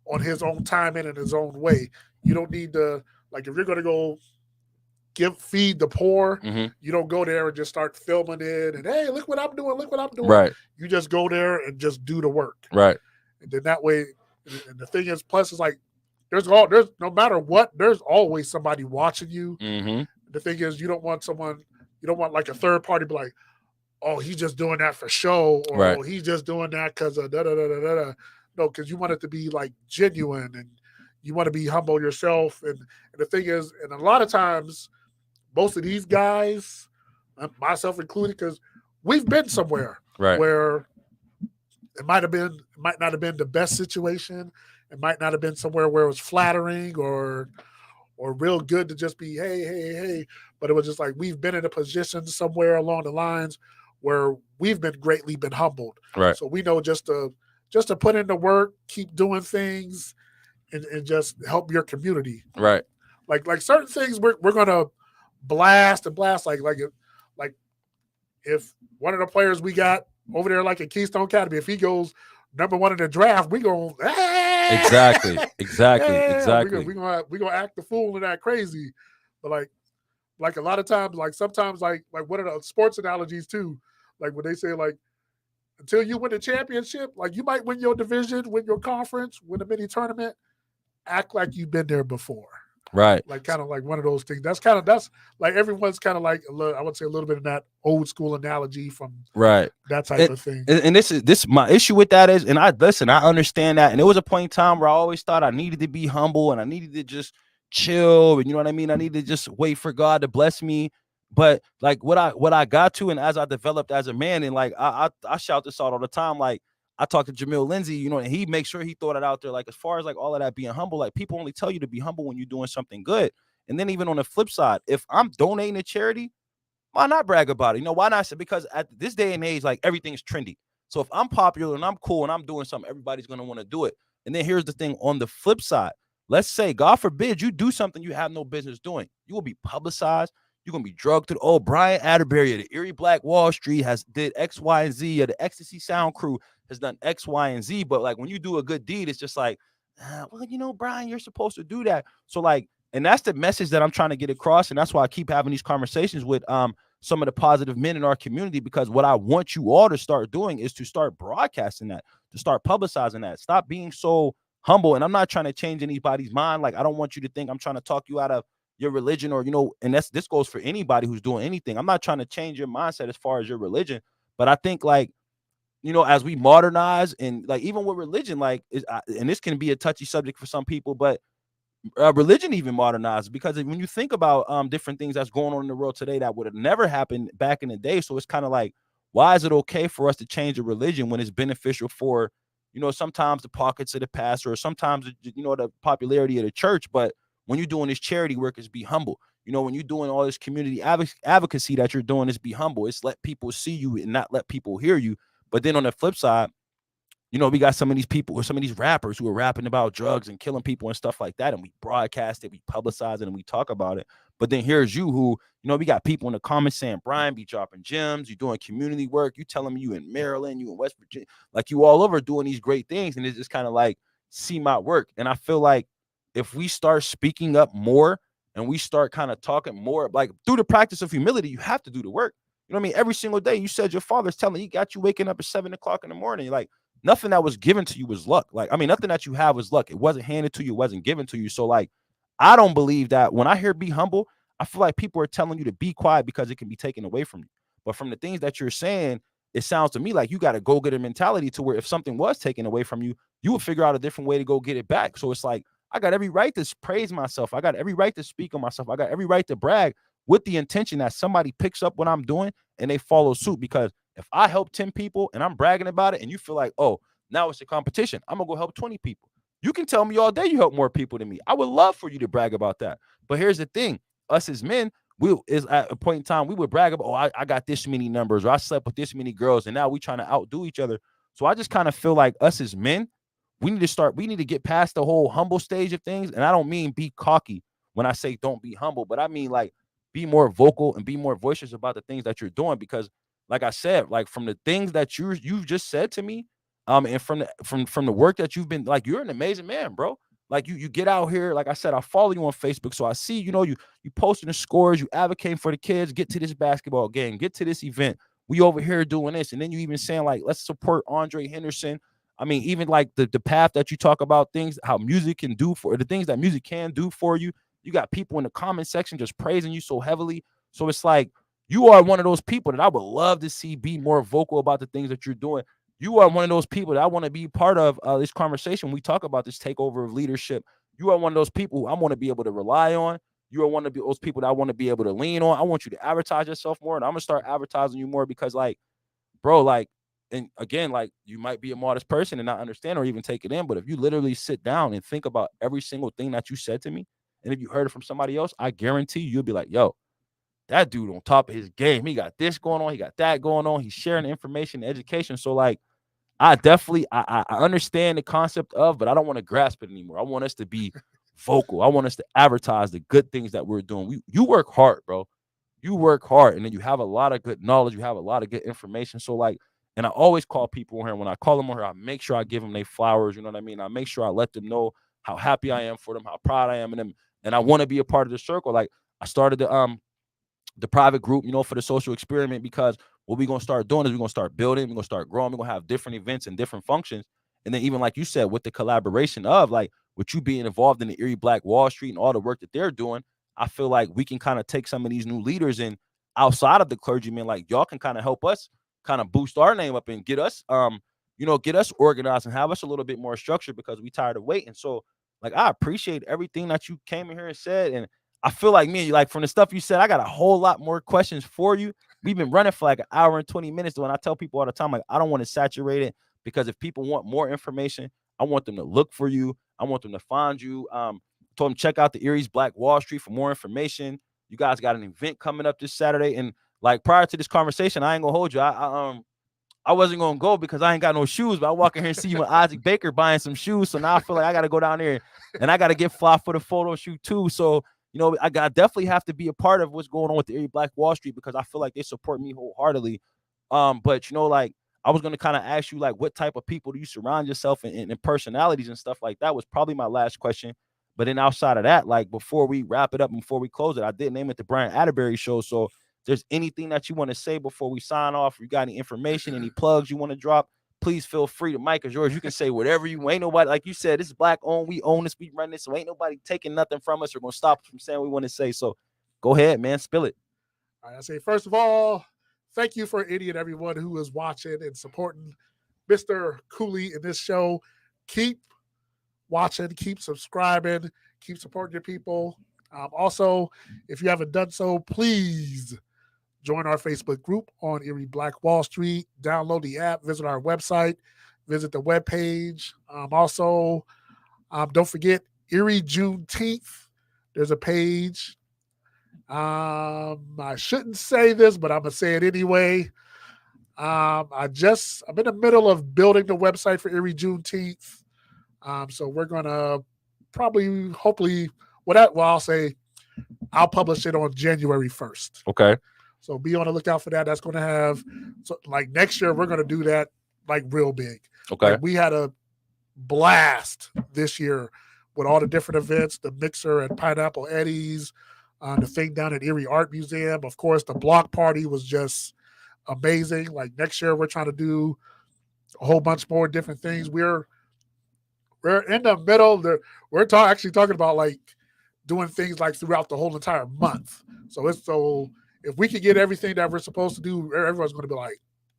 on His own time and in His own way. You don't need to like if you're going to go feed the poor. Mm-hmm. You don't go there and just start filming it and hey, look what I'm doing, look what I'm doing. Right. You just go there and just do the work. Right. And then that way, and the thing is, plus it's like there's no matter what, there's always somebody watching you. Mm-hmm. The thing is, you don't want like a third party to be like, oh, he's just doing that for show, or Right. oh, he's just doing that because of da da da da da. No, because you want it to be like genuine and you want to be humble yourself. And the thing is, and a lot of times, most of these guys, myself included, because we've been somewhere Right. where it might not have been the best situation. It might not have been somewhere where it was flattering or real good to just be hey, but it was just like we've been in a position somewhere along the lines where we've been humbled. Right. So we know just to put in the work, keep doing things, and just help your community. Right. Like certain things we're gonna blast like if one of the players we got over there like at Keystone Academy, if he goes number one in the draft, we go Exactly. we gonna act the fool and act crazy. But like a lot of times, like sometimes like one of the sports analogies too, like when they say like until you win the championship, like you might win your division, win your conference, win a mini tournament, act like you've been there before. Right. Like kind of like one of those things. That's like everyone's kind of like I would say a little bit of that old school analogy from right that type of thing. And this my issue with that is, and I understand that, and there was a point in time where I always thought I needed to be humble and I needed to just chill, and you know what I mean, I needed to just wait for God to bless me. But like what I got to, and as I developed as a man, and like I shout this out all the time, like I talked to Jamil Lindsay, you know, and he makes sure he throw it out there. Like as far as like all of that being humble, like people only tell you to be humble when you're doing something good. And then even on the flip side, if I'm donating to charity, why not brag about it? You know, why not? Because at this day and age, like everything's trendy. So if I'm popular and I'm cool and I'm doing something, everybody's going to want to do it. And then here's the thing on the flip side. Let's say, God forbid, you do something you have no business doing. You will be publicized. You're going to be drugged to the, oh, Brian Atterbury of the Erie Black Wall Street has did X, Y, and Z, or the Ecstasy Sound Crew has done X, Y, and Z. But like when you do a good deed, it's just like, well, you know, Brian, you're supposed to do that. So like, and that's the message that I'm trying to get across. And that's why I keep having these conversations with some of the positive men in our community, because what I want you all to start doing is to start broadcasting that, to start publicizing that. Stop being so humble. And I'm not trying to change anybody's mind. Like, I don't want you to think I'm trying to talk you out of your religion, or, you know, and this goes for anybody who's doing anything. I'm not trying to change your mindset as far as your religion, but I think like, you know, as we modernize, and like even with religion, like, and this can be a touchy subject for some people, but religion even modernized, because when you think about different things that's going on in the world today that would have never happened back in the day. So it's kind of like, why is it okay for us to change a religion when it's beneficial for, you know, sometimes the pockets of the pastor, or sometimes, you know, the popularity of the church? But when you're doing this charity work, is be humble. You know, when you're doing all this community advocacy that you're doing, is be humble. It's let people see you and not let people hear you. But then on the flip side, you know, we got some of these people, or some of these rappers who are rapping about drugs and killing people and stuff like that. And we broadcast it, we publicize it, and we talk about it. But then here's you who, you know, we got people in the comments saying, Brian be dropping gems, you doing community work, you telling me you in Maryland, you in West Virginia, like you all over doing these great things. And it's just kind of like, see my work. And I feel like if we start speaking up more and we start kind of talking more, like through the practice of humility, you have to do the work. You know what I mean? Every single day, you said your father's telling, he got you waking up at 7 o'clock in the morning. Like, nothing that was given to you was luck. Like, I mean, nothing that you have was luck. It wasn't handed to you. It wasn't given to you. So like, I don't believe that when I hear be humble, I feel like people are telling you to be quiet because it can be taken away from you. But from the things that you're saying, it sounds to me like you got a go-getter mentality to where if something was taken away from you, you would figure out a different way to go get it back. So it's like, I got every right to praise myself. I got every right to speak on myself. I got every right to brag with the intention that somebody picks up what I'm doing and they follow suit. Because if I help 10 people and I'm bragging about it and you feel like, oh, now it's a competition, I'm going to go help 20 people. You can tell me all day you help more people than me. I would love for you to brag about that. But here's the thing. Us as men, we is at a point in time, we would brag about, oh, I got this many numbers, or I slept with this many girls, and now we trying to outdo each other. So I just kind of feel like us as men, we need to get past the whole humble stage of things. And I don't mean be cocky when I say don't be humble, but I mean like be more vocal and be more voicious about the things that you're doing. Because like I said, like from the things that you've just said to me, and from the work that you've been, like, you're an amazing man, bro. Like you get out here, like I said, I follow you on Facebook. So I see, you posting the scores, you advocating for the kids, get to this basketball game, get to this event. We over here doing this. And then you even saying like, let's support Andre Henderson. I mean, even like the path that you talk about things, how music can do for the things that music can do for you. You got people in the comment section just praising you so heavily. So it's like you are one of those people that I would love to see be more vocal about the things that you're doing. You are one of those people that I want to be part of this conversation. We talk about this takeover of leadership. You are one of those people who I want to be able to rely on. You are one of those people that I want to be able to lean on. I want you to advertise yourself more, and I'm gonna start advertising you more because, like, bro, like, and again, like, you might be a modest person and not understand or even take it in, but if you literally sit down and think about every single thing that you said to me, and if you heard it from somebody else, I guarantee you'll be like, yo, that dude on top of his game. He got this going on. He got that going on. He's sharing information and education. So, like, I definitely I understand the concept of, but I don't want to grasp it anymore. I want us to be vocal. I want us to advertise the good things that we're doing. You work hard, bro. You work hard, and then you have a lot of good knowledge. You have a lot of good information. So, like, and I always call people on here. When I call them on here, I make sure I give them their flowers. You know what I mean? I make sure I let them know how happy I am for them, how proud I am in them, and I want to be a part of the circle. Like, I started the private group, for the social experiment, because what we're going to start doing is we're going to start building, we're going to start growing, we're going to have different events and different functions. And then even like you said, with the collaboration of, like, with you being involved in the Erie Black Wall Street and all the work that they're doing, I feel like we can kind of take some of these new leaders in outside of the clergymen, like y'all can kind of help us kind of boost our name up and get us, get us organized and have us a little bit more structured, because we tired of waiting. So, like, I appreciate everything that you came in here and said. And I feel like me and you, like, from the stuff you said, I got a whole lot more questions for you. We've been running for like an hour and 20 minutes. Though, and I tell people all the time, like, I don't want to saturate it, because if people want more information, I want them to look for you. I want them to find you. Told them check out the Erie's Black Wall Street for more information. You guys got an event coming up this Saturday. And like, prior to this conversation, I ain't gonna hold you. I wasn't gonna go because I ain't got no shoes, but I walk in here and see you with Isaac Baker buying some shoes. So now I feel like I gotta go down there and I gotta get fly for the photo shoot too. So, I definitely have to be a part of what's going on with the Erie Black Wall Street, because I feel like they support me wholeheartedly. But like, I was gonna kind of ask you, like, what type of people do you surround yourself in, and personalities and stuff like that was probably my last question. But then outside of that, like, before we wrap it up and before we close it, I did name it the Brian Atterbury Show. So, there's anything that you want to say before we sign off, you got any information, any plugs you want to drop, please feel free. The mic is yours. You can say whatever you want. Ain't nobody, like you said, this is black owned. We own this. We run this. So ain't nobody taking nothing from us or going to stop us from saying what we want to say. So go ahead, man. Spill it. All right, I say, first of all, thank you for any and everyone who is watching and supporting Mr. Cooley in this show. Keep watching, keep subscribing, keep supporting your people. Also, if you haven't done so, please join our Facebook group on Erie Black Wall Street. Download the app, visit our website, visit the webpage. Also, don't forget Erie Juneteenth. There's a page. I shouldn't say this, but I'm going to say it anyway. I'm in the middle of building the website for Erie Juneteenth. So we're going to hopefully, I'll publish it on January 1st. Okay. So be on the lookout for that. That's going to have, like, next year, we're going to do that, like, real big. Okay. Like, we had a blast this year with all the different events, the Mixer and Pineapple Eddie's, the thing down at Erie Art Museum. Of course, the block party was just amazing. Like, next year, we're trying to do a whole bunch more different things. We're in the middle. We're actually talking about, like, doing things, like, throughout the whole entire month. So if we can get everything that we're supposed to do, everyone's going to be like,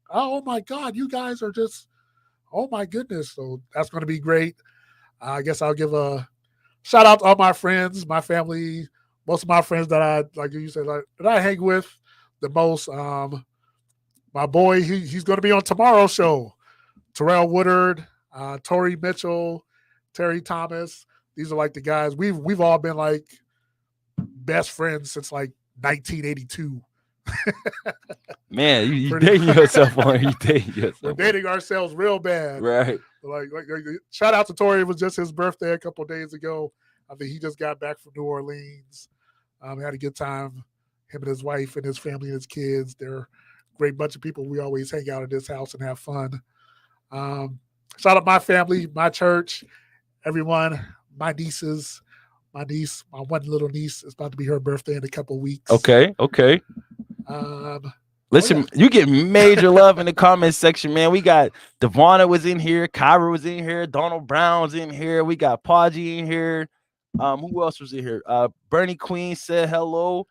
Oh my God, you guys are just, oh my goodness. So that's going to be great. I guess I'll give a shout out to all my friends, my family, most of my friends that I, like you said, like, that I hang with the most. My boy, he's going to be on tomorrow's show. Terrell Woodard, Tori Mitchell, Terry Thomas. These are like the guys we've all been like best friends since like 1982. Man, you Pretty dating much. yourself on you dating We're yourself on. dating ourselves real bad. Right. Like shout out to Tori. It was just his birthday a couple of days ago. I think he just got back from New Orleans. Had a good time. Him and his wife and his family and his kids. They're a great bunch of people. We always hang out at this house and have fun. Um, Shout out my family, my church, everyone, my nieces, my niece, my one little niece. It's about to be her birthday in a couple of weeks. Okay. Okay. Um, Listen, yeah. you get major love in the comment section, man. We got Devonna was in here, Kyra was in here, Donald Brown's in here. We got Podgy in here. Who else was in here? Bernie Queen said hello.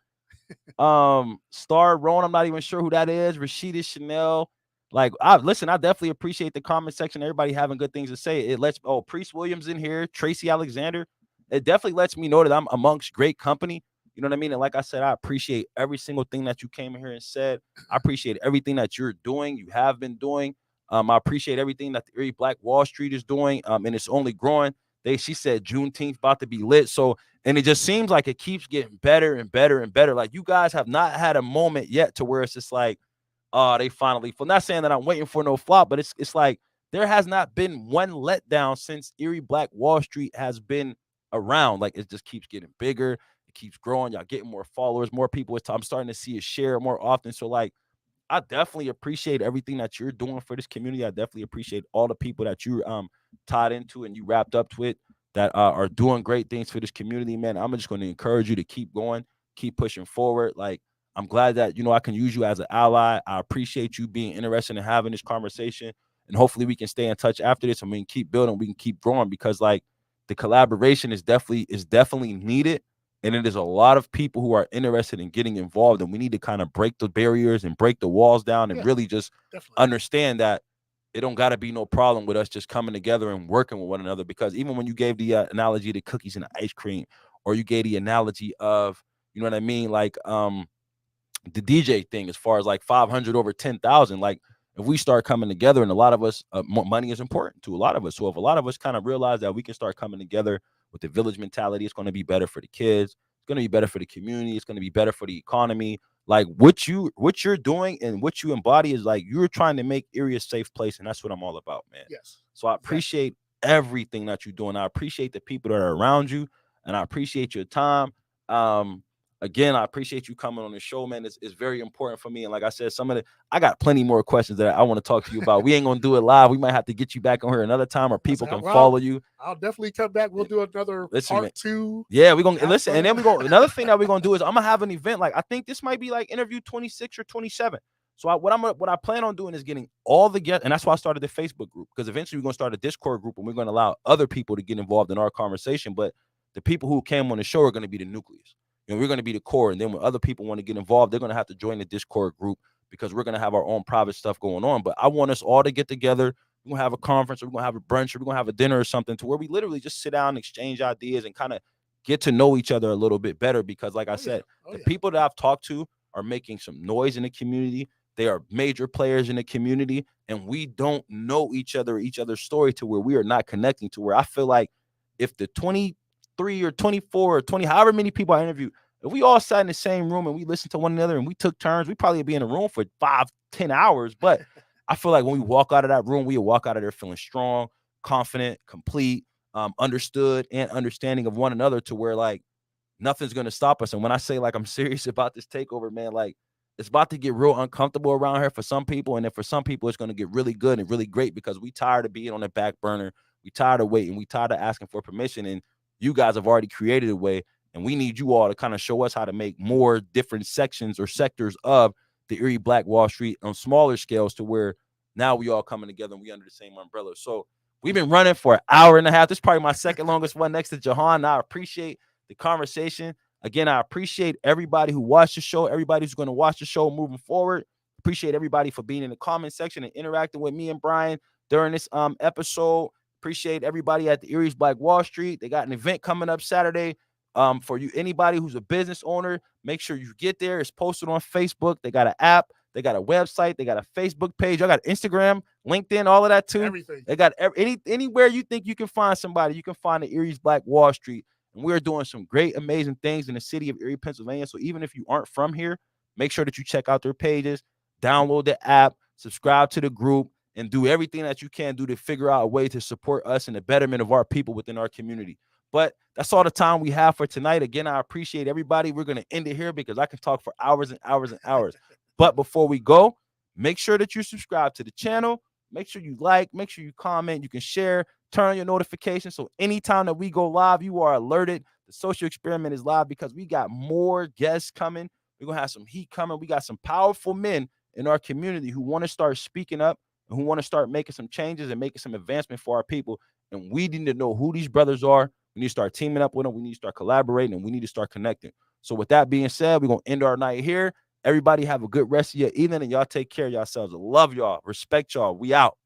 Star Roan, I'm not even sure who that is. Rashida Chanel. Like, I definitely appreciate the comment section. Everybody having good things to say. It lets Priest Williams in here, Tracy Alexander. It definitely lets me know that I'm amongst great company. You know what I mean? And like I said, I appreciate every single thing that you came in here and said. I appreciate everything that you're doing, you have been doing. I appreciate everything that the Erie Black Wall Street is doing. And it's only growing. She said Juneteenth about to be lit. So, and it just seems like it keeps getting better and better and better. Like, you guys have not had a moment yet to where it's just like, they finally. I'm not saying that I'm waiting for no flop, but it's like there has not been one letdown since Erie Black Wall Street has been around. Like, it just keeps getting bigger, it keeps growing. Y'all getting more followers, more people. I'm starting to see it share more often. So, like, I definitely appreciate everything that you're doing for this community. I definitely appreciate all the people that you tied into and you wrapped up to it that are doing great things for this community, man. I'm just going to encourage you to keep going, keep pushing forward. Like, I'm glad that, I can use you as an ally. I appreciate you being interested in having this conversation. And hopefully we can stay in touch after this and we can keep building, we can keep growing, because like the collaboration is definitely needed. And it is a lot of people who are interested in getting involved. And we need to kind of break the barriers and break the walls down and really just understand that it don't got to be no problem with us just coming together and working with one another. Because even when you gave the analogy to cookies and ice cream, or you gave the analogy of, you know what I mean? Like, the DJ thing, as far as like 500 over 10,000, like if we start coming together, and a lot of us, money is important to a lot of us. So if a lot of us kind of realize that we can start coming together with the village mentality, it's going to be better for the kids. It's going to be better for the community. It's going to be better for the economy. Like what you're doing and what you embody is like, you're trying to make Erie a safe place. And that's what I'm all about, man. Yes. So I appreciate everything that you're doing. I appreciate the people that are around you, and I appreciate your time. Again, I appreciate you coming on the show, man. It's very important for me. And like I said, I got plenty more questions that I want to talk to you about. We ain't gonna do it live. We might have to get you back on here another time, or people can follow you. I'll definitely come back. We'll do another part 2. Yeah, we're gonna listen, and then another thing that we're gonna do is I'm gonna have an event. Like, I think this might be like interview 26 or 27. So what I plan on doing is getting all the guests, and that's why I started the Facebook group, because eventually we're gonna start a Discord group, and we're gonna allow other people to get involved in our conversation. But the people who came on the show are gonna be the nucleus. We're going to be the core. And then when other people want to get involved, they're going to have to join the Discord group, because we're going to have our own private stuff going on. But I want us all to get together. We're going to have a conference, or we're going to have a brunch, or we're going to have a dinner or something, to where we literally just sit down and exchange ideas and kind of get to know each other a little bit better. Because like I said, the people that I've talked to are making some noise in the community. They are major players in the community, and we don't know each other's story, to where we are not connecting, to where I feel like if the 23 or 24 or 20, however many people I interviewed, if we all sat in the same room and we listened to one another and we took turns, we'd probably be in a room for 5-10 hours. But I feel like when we walk out of that room, we walk out of there feeling strong, confident, complete, understood, and understanding of one another, to where like nothing's going to stop us. And when I say like I'm serious about this takeover, man, like it's about to get real uncomfortable around here for some people. And then for some people, it's going to get really good and really great, because we tired of being on the back burner. We tired of waiting. We tired of asking for permission. And you guys have already created a way. And we need you all to kind of show us how to make more different sections or sectors of the Erie Black Wall Street on smaller scales, to where now we all coming together and we under the same umbrella. So we've been running for an hour and a half. This is probably my second longest one, next to Jahan. I appreciate the conversation. Again, I appreciate everybody who watched the show, everybody who's going to watch the show moving forward. Appreciate everybody for being in the comment section and interacting with me and Brian during this episode. Appreciate everybody at the Erie's Black Wall Street. They got an event coming up Saturday. For you, anybody who's a business owner, make sure you get there. It's posted on Facebook. They got an app. They got a website. They got a Facebook page. I got Instagram, LinkedIn, all of that too. Everything. They got anywhere you think you can find somebody, you can find the Erie's Black Wall Street. And we're doing some great, amazing things in the city of Erie, Pennsylvania. So even if you aren't from here, make sure that you check out their pages, download the app, subscribe to the group, and do everything that you can do to figure out a way to support us and the betterment of our people within our community. But that's all the time we have for tonight. Again, I appreciate everybody. We're going to end it here because I can talk for hours and hours and hours. But before we go, make sure that you subscribe to the channel. Make sure you like, make sure you comment, you can share, turn on your notifications. So anytime that we go live, you are alerted. The social experiment is live because we got more guests coming. We're going to have some heat coming. We got some powerful men in our community who want to start speaking up and who want to start making some changes and making some advancement for our people. And we need to know who these brothers are. We need to start teaming up with them. We need to start collaborating, and we need to start connecting. So with that being said, we're going to end our night here. Everybody have a good rest of your evening, and y'all take care of yourselves. I love y'all. Respect y'all. We out.